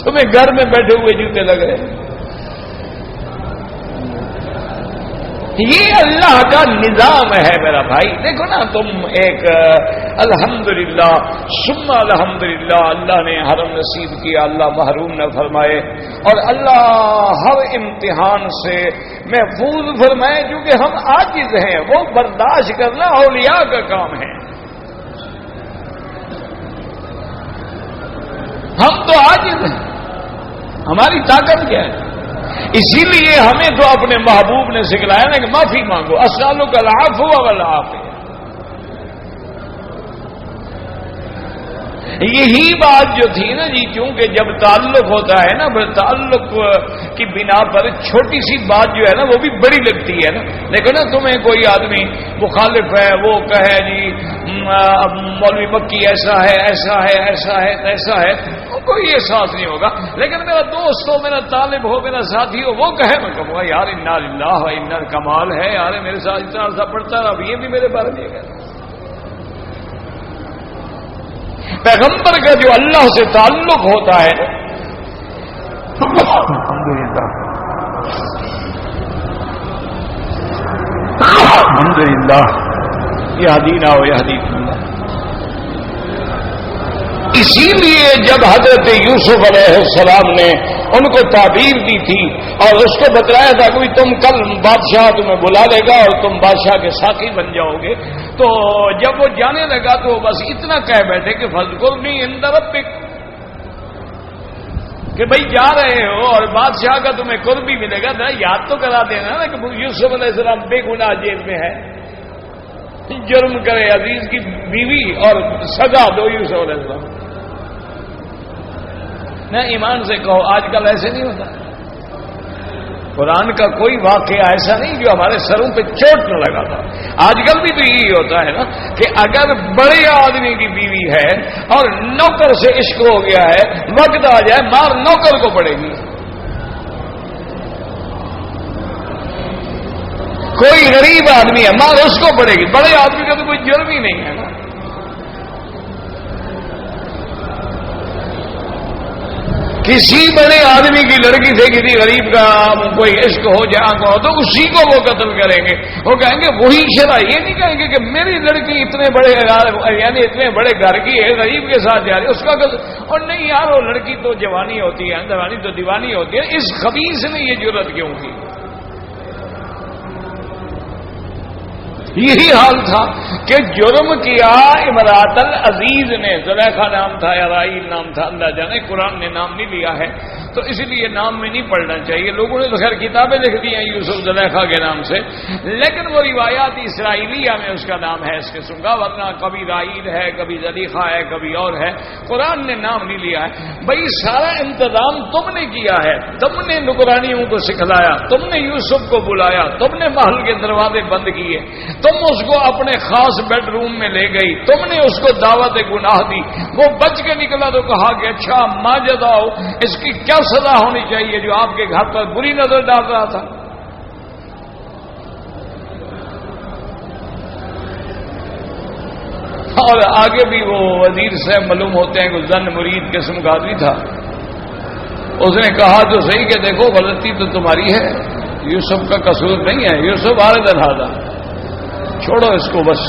تمہیں گھر میں بیٹھے ہوئے جوتے لگ رہے ہیں. یہ اللہ کا نظام ہے میرا بھائی. دیکھو نا تم ایک الحمدللہ ثم الحمدللہ اللہ نے حرم نصیب کیا، اللہ محروم نہ فرمائے، اور اللہ ہر امتحان سے محفوظ فرمائے. کیونکہ ہم عاجز ہیں، وہ برداشت کرنا اولیاء کا کام ہے. ہم تو عاجز ہیں، ہماری طاقت کیا ہے؟ اسی لیے ہمیں تو اپنے محبوب نے سکھلایا نا کہ معافی مانگو، اسالک العفو والعافیہ. یہی بات جو تھی نا جی، کیونکہ جب تعلق ہوتا ہے نا، تعلق کی بنا پر چھوٹی سی بات جو ہے نا وہ بھی بڑی لگتی ہے نا. دیکھو نا تمہیں کوئی آدمی مخالف ہے، وہ کہے جی مولوی مکی ایسا ہے ایسا ہے ایسا ہے ایسا ہے، کوئی احساس نہیں ہوگا. لیکن میرا دوست ہو، میرا طالب ہو، میرا ساتھی ہو، وہ کہے میں کہوں گا یار انا للہ و انا کمال ہے یار، میرے ساتھ اتنا عرصہ پڑھتا رہا، اب یہ بھی میرے بارے میں کہہ. پیغمبر کا جو اللہ سے تعلق ہوتا ہے الحمدللہ یہدینا و یہدیکم اللہ. اسی لیے جب حضرت یوسف علیہ السلام نے ان کو تعبیر دی تھی اور اس کو بتلایا تھا کہ تم کل بادشاہ تمہیں بلا لے گا اور تم بادشاہ کے ساقی بن جاؤ گے، تو جب وہ جانے لگا تو بس اتنا کہہ بیٹھے کہ فذکرنی عند ربک، کہ بھائی جا رہے ہو اور بادشاہ کا تمہیں قرب بھی ملے گا، یاد تو کرا دینا نا کہ یوسف علیہ السلام بے گناہ جیل میں ہے، جرم کرے عزیز کی بیوی اور سزا دو یوسف علیہ السلام. نہ ایمان سے کہو آج کل ایسے نہیں ہوتا. قرآن کا کوئی واقعہ ایسا نہیں جو ہمارے سروں پہ چوٹ نہ لگاتا. آج کل بھی تو یہی ہوتا ہے نا کہ اگر بڑے آدمی کی بیوی ہے اور نوکر سے عشق ہو گیا ہے، وقت آ جائے مار نوکر کو پڑے گی. کوئی غریب آدمی ہے مار اس کو پڑے گی. بڑے آدمی کا تو کوئی جرم ہی نہیں ہے نا. کسی بڑے آدمی کی لڑکی سے کسی غریب کا کوئی عشق ہو جہاں کو تو اسی کو وہ قتل کریں گے. وہ کہیں گے وہی شرع. یہ نہیں کہیں گے کہ میری لڑکی اتنے بڑے یعنی اتنے بڑے گھر کی ہے، غریب کے ساتھ جا رہی ہے، اس کا قتل. اور نہیں یار وہ لڑکی تو جوانی ہوتی ہے، جوانی تو دیوانی ہوتی ہے. اس خبیث نے یہ جرت کیوں کی؟ یہی حال تھا کہ جرم کیا امرات العزیز نے، زلیخا نام تھا یا رائل نام تھا، اللہ جانے، قرآن نے نام نہیں لیا ہے. تو اس لیے نام میں نہیں پڑھنا چاہیے. لوگوں نے تو خیر کتابیں لکھ دی ہیں یوسف زلیخا کے نام سے، لیکن وہ روایات اسرائیلیہ میں اس کا نام ہے اس قسم کا، ورنہ کبھی رائل ہے، کبھی زلیخا ہے، کبھی اور ہے. قرآن نے نام نہیں لیا ہے. بھائی سارا انتظام تم نے کیا ہے، تم نے نگرانیوں کو سکھلایا، تم نے یوسف کو بلایا، تم نے محل کے دروازے بند کیے، تم اس کو اپنے خاص بیڈ روم میں لے گئی، تم نے اس کو دعوت گناہ دی، وہ بچ کے نکلا تو کہا کہ اچھا ماجد آؤ، اس کی کیا سزا ہونی چاہیے جو آپ کے گھر پر بری نظر ڈال رہا تھا. اور آگے بھی وہ وزیر سے معلوم ہوتے ہیں کہ زن مرید قسم کا آدمی تھا. اس نے کہا تو صحیح کہ دیکھو غلطی تو تمہاری ہے، یوسف کا قصور نہیں ہے، یوسف عارض الحاظہ، چھوڑو اس کو. بس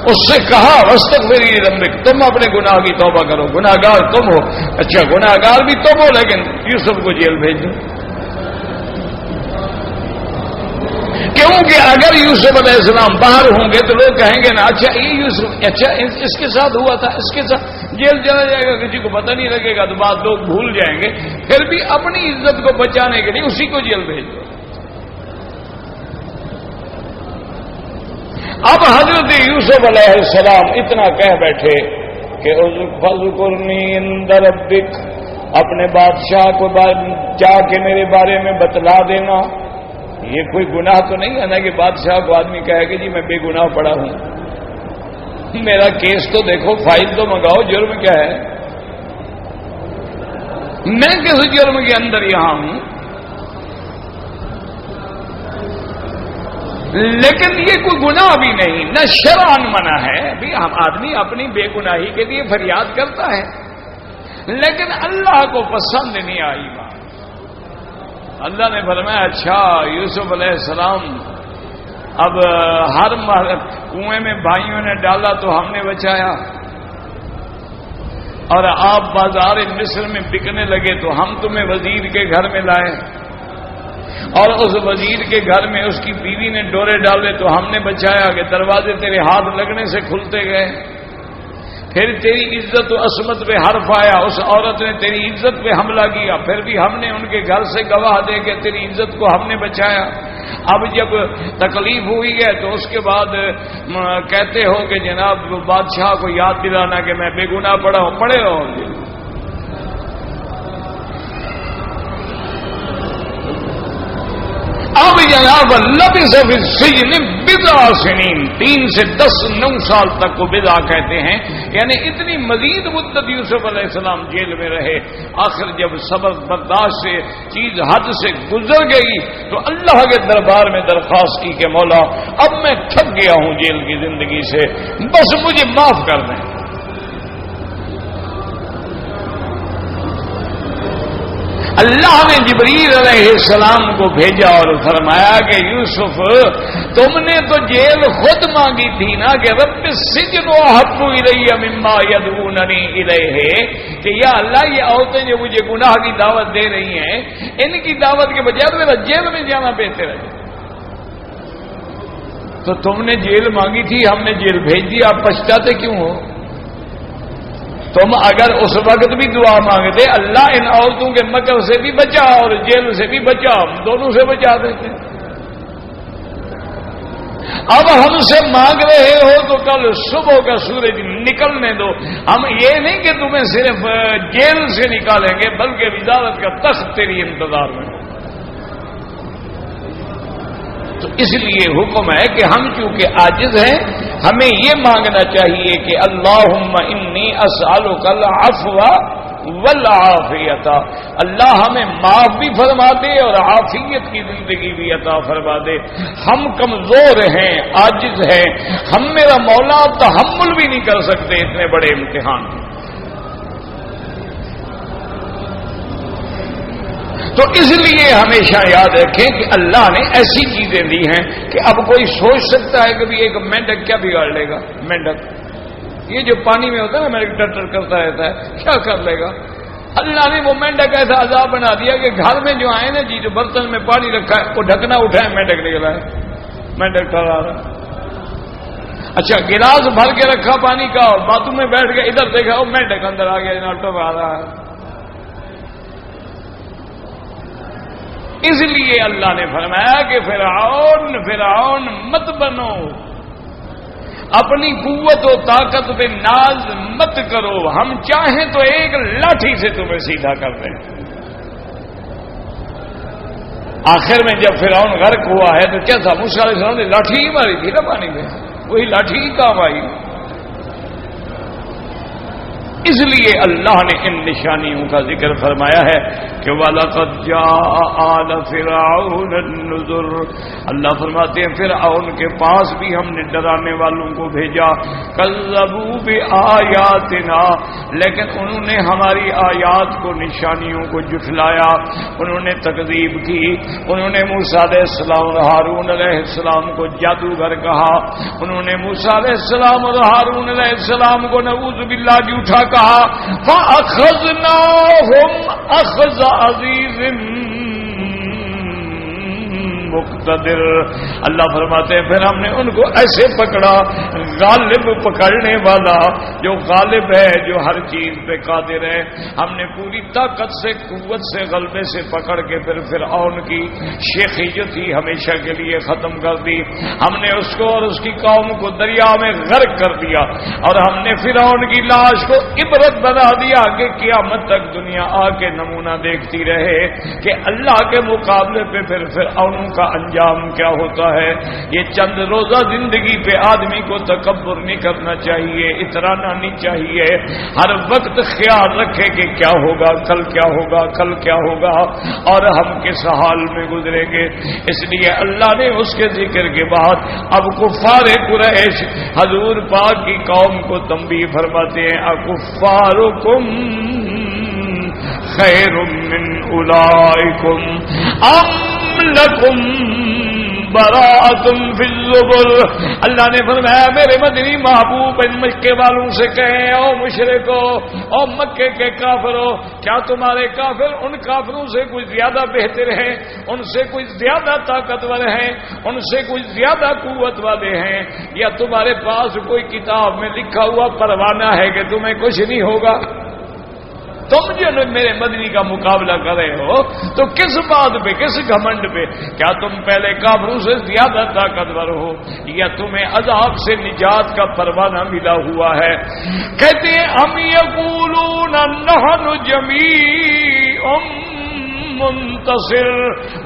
اس سے کہا واستغفری ذنبک، تم اپنے گناہ کی توبہ کرو، گناہ گار تم ہو. اچھا گناہ گار بھی تم ہو لیکن یوسف کو جیل بھیج دو. کیونکہ اگر یوسف علیہ السلام باہر ہوں گے تو لوگ کہیں گے نا اچھا یہ یوسف، اچھا اس کے ساتھ ہوا تھا، اس کے ساتھ جیل چلا جائے گا، کسی کو پتہ نہیں لگے گا، تو بعد لوگ بھول جائیں گے. پھر بھی اپنی عزت کو بچانے کے لیے اسی کو جیل بھیج دو. اب حضرت یوسف علیہ السلام اتنا کہہ بیٹھے کہ فاذکرنی عند ربک، اپنے بادشاہ کو جا کے میرے بارے میں بتلا دینا. یہ کوئی گناہ تو نہیں ہے نا کہ بادشاہ کو آدمی کہے کہ جی میں بے گناہ پڑا ہوں، میرا کیس تو دیکھو، فائل تو منگاؤ، جرم کیا ہے، میں کس جرم کے اندر یہاں ہوں. لیکن یہ کوئی گناہ بھی نہیں، نہ شرعاً منع ہے. بھی ہم آدمی اپنی بے گناہی کے لیے فریاد کرتا ہے، لیکن اللہ کو پسند نہیں آئی بات. اللہ نے فرمایا اچھا یوسف علیہ السلام اب ہر کنویں میں بھائیوں نے ڈالا تو ہم نے بچایا، اور آپ بازار مصر میں بکنے لگے تو ہم تمہیں وزیر کے گھر میں لائے، اور اس وزیر کے گھر میں اس کی بیوی نے ڈورے ڈالے تو ہم نے بچایا کہ دروازے تیرے ہاتھ لگنے سے کھلتے گئے. پھر تیری عزت و عصمت پہ حرف آیا، اس عورت نے تیری عزت پہ حملہ کیا، پھر بھی ہم نے ان کے گھر سے گواہ دے کے تیری عزت کو ہم نے بچایا. اب جب تکلیف ہوئی ہے تو اس کے بعد کہتے ہو کہ جناب بادشاہ کو یاد دلانا کہ میں بے گناہ پڑا ہوں، پڑے رہو. اب جناب لبث فی السجن بضع سنین، 3 سے 9 سال تک کو بضع کہتے ہیں، یعنی اتنی مزید مدت یوسف علیہ السلام جیل میں رہے. آخر جب صبر برداشت سے چیز حد سے گزر گئی تو اللہ کے دربار میں درخواست کی کہ مولا اب میں تھک گیا ہوں جیل کی زندگی سے، بس مجھے معاف کر دیں. اللہ نے جبریل علیہ السلام کو بھیجا اور فرمایا کہ یوسف تم نے تو جیل خود مانگی تھی نا کہ رب السجن احب الی مما یدعوننی الیہ، کہ یا اللہ یہ عورتیں جو مجھے گناہ کی دعوت دے رہی ہیں ان کی دعوت کے بجائے میرا جیل میں جانا بہتر ہے. تو تم نے جیل مانگی تھی، ہم نے جیل بھیج دی، آپ پچھتاتے کیوں ہو؟ تم اگر اس وقت بھی دعا مانگتے اللہ ان عورتوں کے مکر سے بھی بچا اور جیل سے بھی بچا، ہم دونوں سے بچا دیتے. اب ہم سے مانگ رہے ہو تو کل صبح کا سورج نکلنے دو. ہم یہ نہیں کہ تمہیں صرف جیل سے نکالیں گے بلکہ وزارت کا تخت تیری انتظار میں. تو اس لیے حکم ہے کہ ہم چونکہ عاجز ہیں ہمیں یہ مانگنا چاہیے کہ اللہم انی اسألک العفو والعافیت، اللہ ہمیں معاف بھی فرما دے اور عافیت کی زندگی بھی عطا فرما دے. ہم کمزور ہیں، عاجز ہیں، ہم میرا مولا تحمل بھی نہیں کر سکتے اتنے بڑے امتحان. تو اس لیے ہمیشہ یاد رکھیں کہ اللہ نے ایسی چیزیں دی ہیں کہ اب کوئی سوچ سکتا ہے کہ بھی ایک مینڈک کیا بگاڑ لے گا. مینڈک یہ جو پانی میں ہوتا ہے نا مینڈک ٹٹر کرتا رہتا ہے، کیا کر لے گا. اللہ نے وہ مینڈک ایسا عذاب بنا دیا کہ گھر میں جو آئے نا جی جو برتن میں پانی رکھا ہے وہ ڈھکنا اٹھائے مینڈک نکلا ہے، مینڈک ٹھہرا رہا ہے. اچھا گلاس بھر کے رکھا پانی کا اور باتھ روم میں بیٹھ کے ادھر دیکھا وہ مینڈک اندر آ گیا، ٹپ آ رہا ہے. اس لیے اللہ نے فرمایا کہ فرعون مت بنو، اپنی قوت و طاقت پہ ناز مت کرو، ہم چاہیں تو ایک لاٹھی سے تمہیں سیدھا کر دیں۔ آخر میں جب فرعون غرق ہوا ہے تو کیا تھا؟ موسیٰ علیہ السلام نے لاٹھی ہی ماری تھی نا پانی میں، وہی لاٹھی ہی کام آئی۔ اس لیے اللہ نے ان نشانیوں کا ذکر فرمایا ہے کہ وَلَقَدْ جَاءَ آلَ فِرْعَوْنَ النُّذُرُ، اللہ فرماتے ہیں فرعون کے پاس بھی ہم نے ڈرانے والوں کو بھیجا، کذبوا بآیاتنا، لیکن انہوں نے ہماری آیات کو، نشانیوں کو جھٹلایا، انہوں نے تکذیب کی، انہوں نے موسیٰ علیہ السلام اور ہارون علیہ السلام کو جادوگر کہا، انہوں نے موسیٰ علیہ السلام اور ہارون علیہ السلام کو نعوذ باللہ جھوٹا کہا، فَأَخَذْنَاهُمْ أَخْذَ عَزِيزٍ مقتدر، اللہ فرماتے ہیں پھر ہم نے ان کو ایسے پکڑا، غالب پکڑنے والا، جو غالب ہے، جو ہر چیز پہ قادر ہے، ہم نے پوری طاقت سے، قوت سے، غلبے سے پکڑ کے پھر فرعون کی شیخی جو تھی ہمیشہ کے لیے ختم کر دی، ہم نے اس کو اور اس کی قوم کو دریا میں غرق کر دیا، اور ہم نے فرعون کی لاش کو عبرت بنا دیا کہ قیامت تک دنیا آ کے نمونہ دیکھتی رہے کہ اللہ کے مقابلے پہ پھر فرعونوں کا انجام کیا ہوتا ہے۔ یہ چند روزہ زندگی پہ آدمی کو تکبر نہیں کرنا چاہیے، اترانا نہیں چاہیے، ہر وقت خیال رکھے کہ کیا ہوگا، کل کیا ہوگا، کل کیا ہوگا، اور ہم کس حال میں گزریں گے۔ اس لیے اللہ نے اس کے ذکر کے بعد اب کفار قریش حضور پاک کی قوم کو تنبیہ فرماتے ہیں، اکفارکم خیر من اولئکم ام لکم براءۃ فی الزبر، اللہ نے فرمایا میرے مدنی محبوب ان مکے والوں سے کہیں، او مشرکو، او مکے کے کافرو، کیا تمہارے کافر ان کافروں سے کچھ زیادہ بہتر ہیں، ان سے کچھ زیادہ طاقتور ہیں، ان سے کچھ زیادہ قوت والے ہیں، یا تمہارے پاس کوئی کتاب میں لکھا ہوا پروانہ ہے کہ تمہیں کچھ نہیں ہوگا؟ تم جو میرے مدنی کا مقابلہ کر رہے ہو تو کس بات پہ، کس گھمنڈ پہ؟ کیا تم پہلے کافروں سے زیادہ طاقتور ہو، یا تمہیں عذاب سے نجات کا پروانہ ملا ہوا ہے؟ کہتے ہیں ام یقولون نحن جمیع منتصر،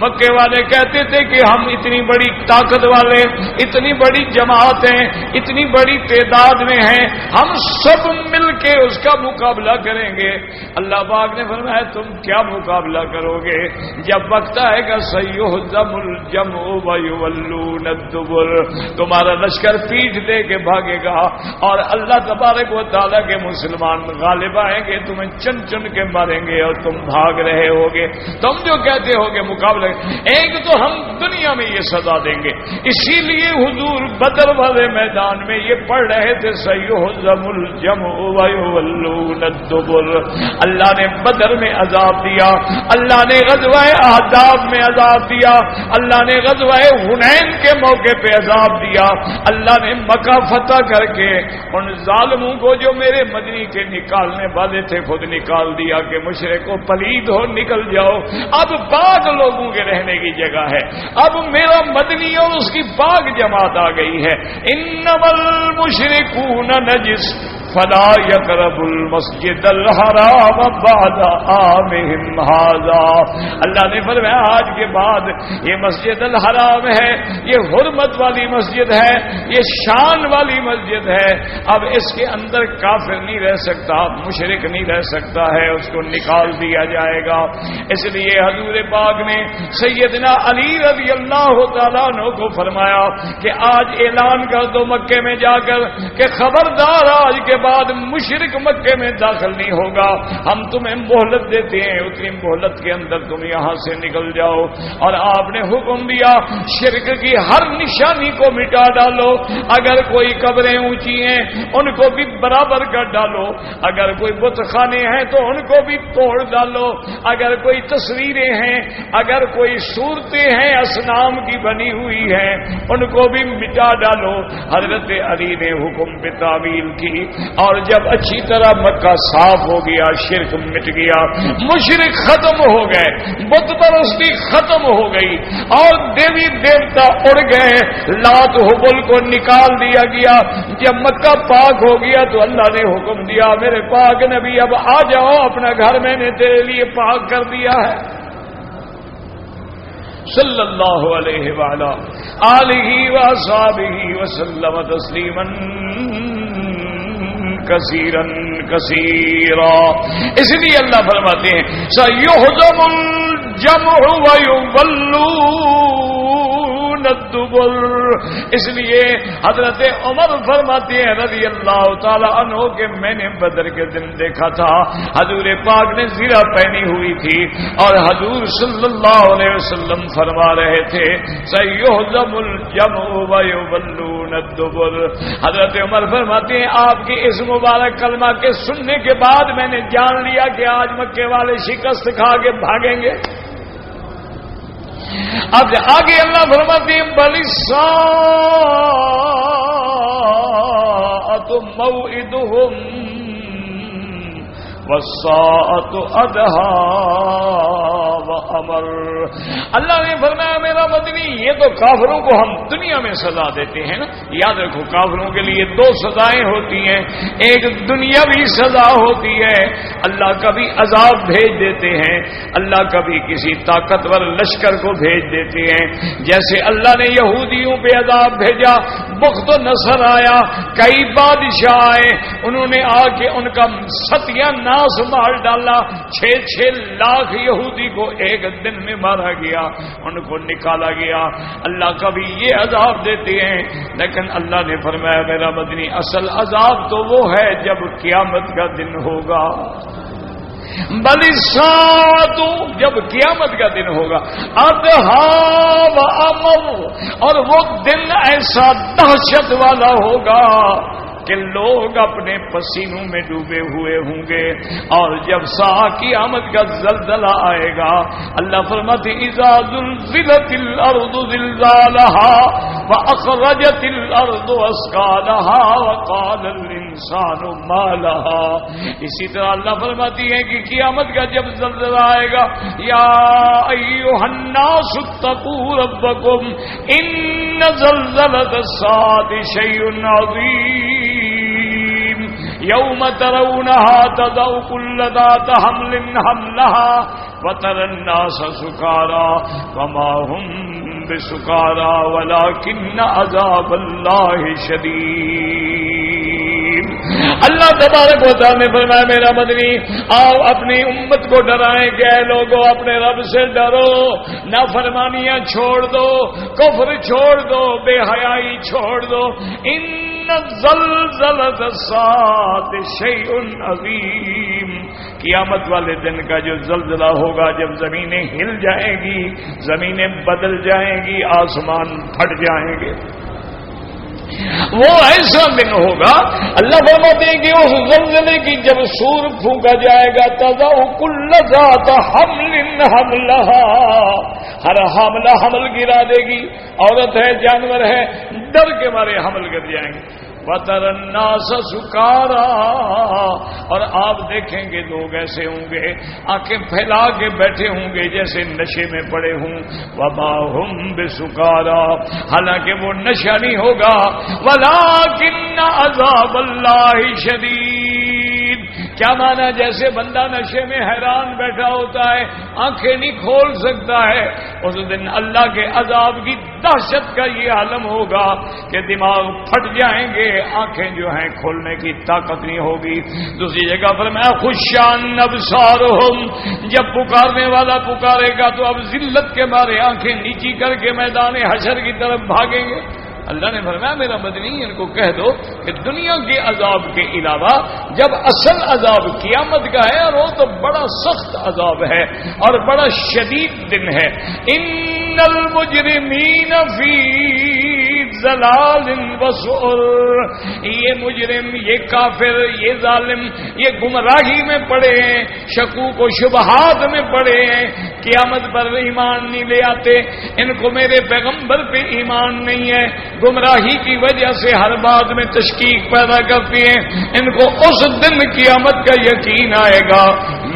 مکے والے کہتے تھے کہ ہم اتنی بڑی طاقت والے، اتنی بڑی جماعت ہیں، اتنی بڑی تعداد میں ہیں، ہم سب مل کے اس کا مقابلہ کریں گے۔ اللہ پاک نے فرمایا تم کیا مقابلہ کرو گے جب وقت آئے گا سیہزم الجمع ویولون الدبر، تمہارا لشکر پیٹ دے کے بھاگے گا اور اللہ تبارک و تعالیٰ کے مسلمان غالب آئیں گے، تمہیں چن چن کے ماریں گے اور تم بھاگ رہے ہوگے۔ تم جو کہتے ہو کہ مقابلہ، ایک تو ہم دنیا میں یہ سزا دیں گے، اسی لیے حضور بدر والے میدان میں یہ پڑھ رہے تھے سیہزم الجمع ویولون الدبر، اللہ نے بدر میں عذاب دیا، اللہ نے غزوہ احزاب میں عذاب دیا، اللہ نے غزوہ حنین کے موقع پہ عذاب دیا، اللہ نے مکہ فتح کر کے ان ظالموں کو جو میرے مدنی کے نکالنے والے تھے خود نکال دیا کہ مشرکو پلید ہو نکل جاؤ، اب پاک لوگوں کے رہنے کی جگہ ہے، اب میرا مدنی اور اس کی پاک جماعت آ گئی ہے۔ انما المشرکون نجس فلا يقربوا المسجد الحرام بعد عامهم هذا، اللہ نے فرمایا آج کے بعد یہ مسجد الحرام ہے، یہ حرمت والی مسجد ہے، یہ شان والی مسجد ہے، اب اس کے اندر کافر نہیں رہ سکتا، مشرک نہیں رہ سکتا ہے، اس کو نکال دیا جائے گا۔ اس لیے حضور پاک نے سیدنا علی رضی اللہ تعالیٰ عنہ کو فرمایا کہ آج اعلان کر دو مکے میں جا کر کہ خبردار آج کے بعد مشرک مکے میں داخل نہیں ہوگا، ہم تمہیں مہلت دیتے ہیں، اتنی مہلت کے اندر تم یہاں سے نکل جاؤ۔ اور آپ نے حکم دیا شرک کی ہر نشانی کو مٹا ڈالو، اگر کوئی قبریں اونچی ہیں ان کو بھی برابر کر ڈالو، اگر کوئی بت خانے ہیں تو ان کو بھی توڑ ڈالو، اگر کوئی تصویریں ہیں، اگر کوئی صورتیں ہیں اصنام کی بنی ہوئی ہیں ان کو بھی مٹا ڈالو۔ حضرت علی نے حکم پہ تعمیل کی، اور جب اچھی طرح مکہ صاف ہو گیا، شرک مٹ گیا، مشرک ختم ہو گئے، بت پرستی ختم ہو گئی اور دیوی دیوتا اڑ گئے، لات حبل کو نکال دیا گیا، جب مکہ پاک ہو گیا تو اللہ نے حکم دیا میرے پاک نبی اب آ جاؤ، اپنا گھر میں نے تیرے لیے پاک کر دیا ہے، صلی اللہ علیہ وآلہ آلہ وصحبہ وسلم تسلیما کثیرا کثیرا۔ اس لیے اللہ فرماتے ہیں سیہزم الجمع ویولون الدبر، اس لیے حضرت عمر فرماتے ہیں رضی اللہ تعالی عنہ کہ میں نے بدر کے دن دیکھا تھا حضور پاک نے زرہ پہنی ہوئی تھی اور حضور صلی اللہ علیہ وسلم فرما رہے تھے سیہزم الجمع ویولون الدبر۔ حضرت عمر فرماتے ہیں آپ کی اس مبارک کلمہ کے سننے کے بعد میں نے جان لیا کہ آج مکے والے شکست کھا کے بھاگیں گے۔ اب آگے اللہ فرماتے ہیں بل الساعۃ موعدہم والساعۃ ادہا وامر۔ اللہ نے فرمایا میرا مدنی یہ تو کافروں کو ہم دنیا میں سزا دیتے ہیں نا، یاد رکھو کافروں کے لیے دو سزائیں ہوتی ہیں، ایک دنیاوی سزا ہوتی ہے، اللہ کبھی عذاب بھیج دیتے ہیں، اللہ کبھی کسی طاقتور لشکر کو بھیج دیتے ہیں، جیسے اللہ نے یہودیوں پہ عذاب بھیجا، بخت و نصر آیا، کئی بادشاہ آئے، انہوں نے آ کے ان کا ستیہ ناس مار ڈالا، 6 لاکھ یہودی کو ایک دن میں مارا گیا، ان کو نکالا گیا۔ اللہ کبھی یہ عذاب دیتے ہیں، لیکن اللہ نے فرمایا میرا مدنی اصل عذاب تو وہ ہے جب قیامت کا دن ہوگا، بل الساعۃ جب قیامت کا دن ہوگا، ادھا وامر، اور وہ دن ایسا دہشت والا ہوگا کہ لوگ اپنے پسینوں میں ڈوبے ہوئے ہوں گے، اور جب قیامت کا زلزلہ آئے گا اللہ فرماتے اذا زلزلت الارض زلزالها واخرجت الارض اثقالها وقال الانسان ما لها۔ اسی طرح اللہ فرماتی ہے کہ قیامت کا جب زلزلہ آئے گا یا ایھا الناس اتقوا ربکم ان زلزلۃ الساعۃ شیء عظیم یوم ترونها تضع كل ذات حمل حملها وترى الناس سکارى وما هم بسکارى ولكن عذاب الله شدید۔ اللہ تبارک و تعالی نے فرمایا میرا مدنی آؤ اپنی امت کو ڈرائیں کہ اے لوگوں اپنے رب سے ڈرو، نافرمانیاں چھوڑ دو، کفر چھوڑ دو، بے حیائی چھوڑ دو، ان زلزلۃ الساعۃ شیء عظیم۔ قیامت والے دن کا جو زلزلہ ہوگا، جب زمینیں ہل جائیں گی، زمینیں بدل جائیں گی، آسمان پھٹ جائیں گے، وہ ایسا دن ہوگا اللہ فرماتے ہیں کہ اس زلزلے کی جب سور پھونکا جائے گا تضع کل ذات حمل حملها، ہر حاملہ حمل گرا دے گی، عورت ہے جانور ہے ڈر کے مارے حمل گر جائیں گے، وَتَرَى النَّاسَ سُكَارَى، اور آپ دیکھیں گے لوگ ایسے ہوں گے آنکھیں پھیلا کے بیٹھے ہوں گے جیسے نشے میں پڑے ہوں، وَمَا هُمْ بِسُكَارَى، حالانکہ وہ نشہ نہیں ہوگا، وَلَكِنَّ عَذَابَ اللَّهِ شَدِيدٌ۔ کیا مانا جیسے بندہ نشے میں حیران بیٹھا ہوتا ہے، آنکھیں نہیں کھول سکتا ہے، اس دن اللہ کے عذاب کی دہشت کا یہ عالم ہوگا کہ دماغ پھٹ جائیں گے، آنکھیں جو ہیں کھولنے کی طاقت نہیں ہوگی۔ دوسری جگہ پر میں خشان ابصارہم، جب پکارنے والا پکارے گا تو اب ذلت کے مارے آنکھیں نیچی کر کے میدان حشر کی طرف بھاگیں گے۔ اللہ نے فرمایا میرا مدنی ان کو کہہ دو کہ دنیا کے عذاب کے علاوہ جب اصل عذاب قیامت کا ہے، اور وہ تو بڑا سخت عذاب ہے اور بڑا شدید دن ہے، ان المجرمین فی ضلال وسعر، یہ مجرم، یہ کافر، یہ ظالم، یہ گمراہی میں پڑے ہیں، شکوک و شبہات میں پڑے ہیں، قیامت پر ایمان نہیں لے آتے، ان کو میرے پیغمبر پہ ایمان نہیں ہے، گمراہی کی وجہ سے ہر بات میں تشکیک پیدا کرتی ہیں، ان کو اس دن قیامت کا یقین آئے گا،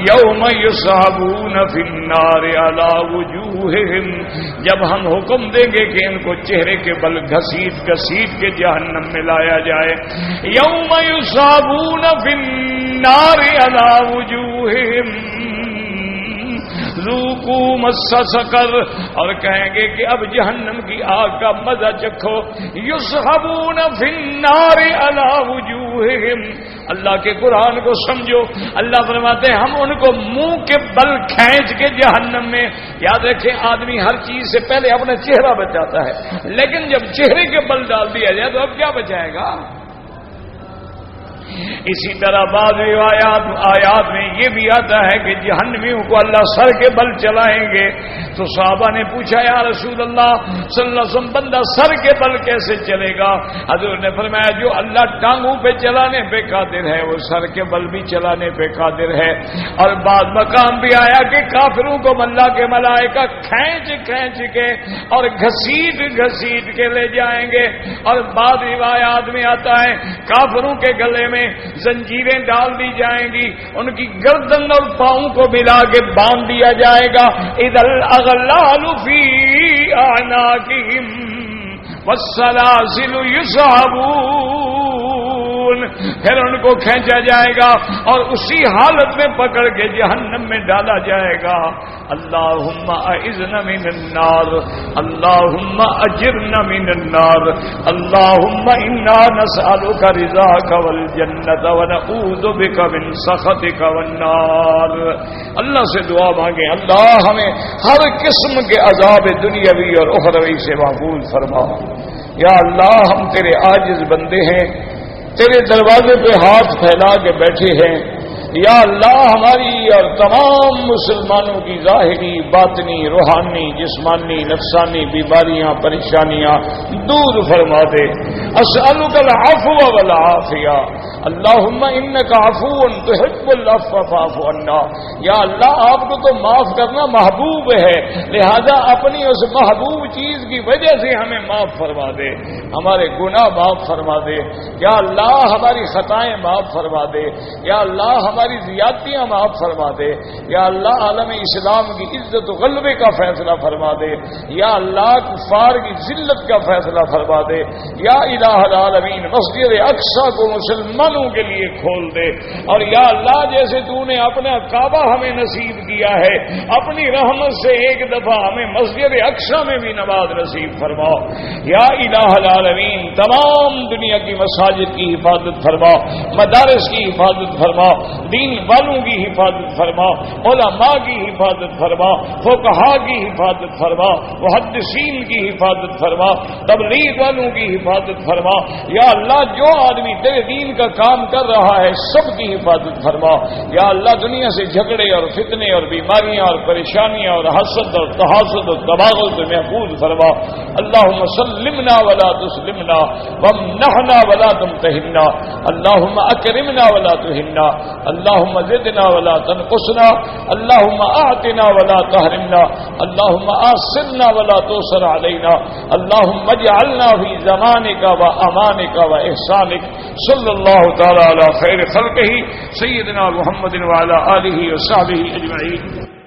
یوم یصحبون فی النار علی وجوہہم، جب ہم حکم دیں گے کہ ان کو چہرے کے بل گھسیٹ گھسیٹ کے جہنم میں لایا جائے، یوم یصحبون فی النار علی وجوہہم ذوقوا مس سقر، اور کہیں گے کہ اب جہنم کی آگ کا مزہ چکھو، یصحبون فی النار علی وجوہہم، اللہ کے قرآن کو سمجھو، اللہ فرماتے ہیں ہم ان کو منہ کے بل کھینچ کے جہنم میں، یاد رکھیں آدمی ہر چیز سے پہلے اپنا چہرہ بچاتا ہے، لیکن جب چہرے کے بل ڈال دیا جائے تو اب کیا بچائے گا؟ اسی طرح بعض آیات میں یہ بھی آتا ہے کہ جہنمیوں کو اللہ سر کے بل چلائیں گے، تو صحابہ نے پوچھا یا رسول اللہ صلی اللہ علیہ وسلم بندہ سر کے بل کیسے چلے گا؟ حضور نے فرمایا جو اللہ ٹانگوں پہ چلانے پہ قادر ہے وہ سر کے بل بھی چلانے پہ قادر ہے، اور بعض مقام بھی آیا کہ کافروں کو اللہ کے ملائکہ کھینچ کھینچ کے اور گھسیٹ گھسیٹ کے لے جائیں گے، اور بعض روایات میں آتا ہے کافروں کے گلے میں زنجیریں ڈال دی جائیں گی، ان کی گردن اور پاؤں کو ملا کے باندھ دیا جائے گا، اذا الاغلال فی اعناقہم والسلاسل یسحبون، پھر ان کو کھینچا جائے گا اور اسی حالت میں پکڑ کے جہنم میں ڈالا جائے گا۔ اللہم اعذنا من النار، اللہم اجرنا من النار، اللہم انا نسألک رضاک والجنت ونعوذ بک من سخطک والنار۔ اللہ سے دعا مانگیں اللہ ہمیں ہر قسم کے عذاب دنیاوی اور اخروی سے محفوظ فرما۔ یا اللہ ہم تیرے عاجز بندے ہیں، تیرے دروازے پہ ہاتھ پھیلا کے بیٹھے ہیں، یا اللہ ہماری اور تمام مسلمانوں کی ظاہری باطنی روحانی جسمانی نفسانی بیماریاں پریشانیاں دور فرما دے۔ اسألک العفو والعافیہ، اللہم انک عفو تحب العفو فاعف عنا، یا اللہ آپ کو تو معاف کرنا محبوب ہے، لہذا اپنی اس محبوب چیز کی وجہ سے ہمیں معاف فرما دے، ہمارے گناہ معاف فرما دے، یا اللہ ہماری خطائیں معاف فرما دے، یا اللہ ہماری زیادتیاں معاف فرما دے، یا اللہ عالم اسلام کی عزت و غلبے کا فیصلہ فرما دے، یا اللہ کفار کی ذلت کا فیصلہ فرما دے، یا الہ العالمین مسجد اقصی کو مسلمانوں کے لیے کھول دے، اور یا اللہ جیسے تو نے اپنا کعبہ ہمیں نصیب کیا ہے اپنی رحمت سے ایک دفعہ ہمیں مسجد اقصی میں بھی نماز نصیب فرما، یا الہ العالمین تمام دنیا کی مساجد کی حفاظت فرما، مدارس کی حفاظت فرما، دین والوں کی حفاظت فرما، علماء کی حفاظت فرما، فقہاء کی حفاظت فرما، محدثین کی حفاظت فرما، تبلیغ والوں کی حفاظت فرما، یا اللہ جو آدمی تیرے دین کا کام کر رہا ہے سب کی حفاظت فرما، یا اللہ دنیا سے جھگڑے اور فتنے اور بیماریاں اور پریشانیاں اور حسد اور تحاسد اور تباغض سے محفوظ فرما۔ اللہم سلمنا ولا تسلمنا وامنحنا ولا تمتحنا، اللہم اکرمنا ولا تہنا، اللہم زدنا ولا تنقصنا، اللہم اعطنا ولا تحرمنا، اللہم آثرنا ولا تؤثر علینا، اللہم اجعلنا فی زمانک و امانک و احسانک، صلی اللہ تعالی علی خیر خلقہ سیدنا محمد وعلی آلہ وصحبہ اجمعین۔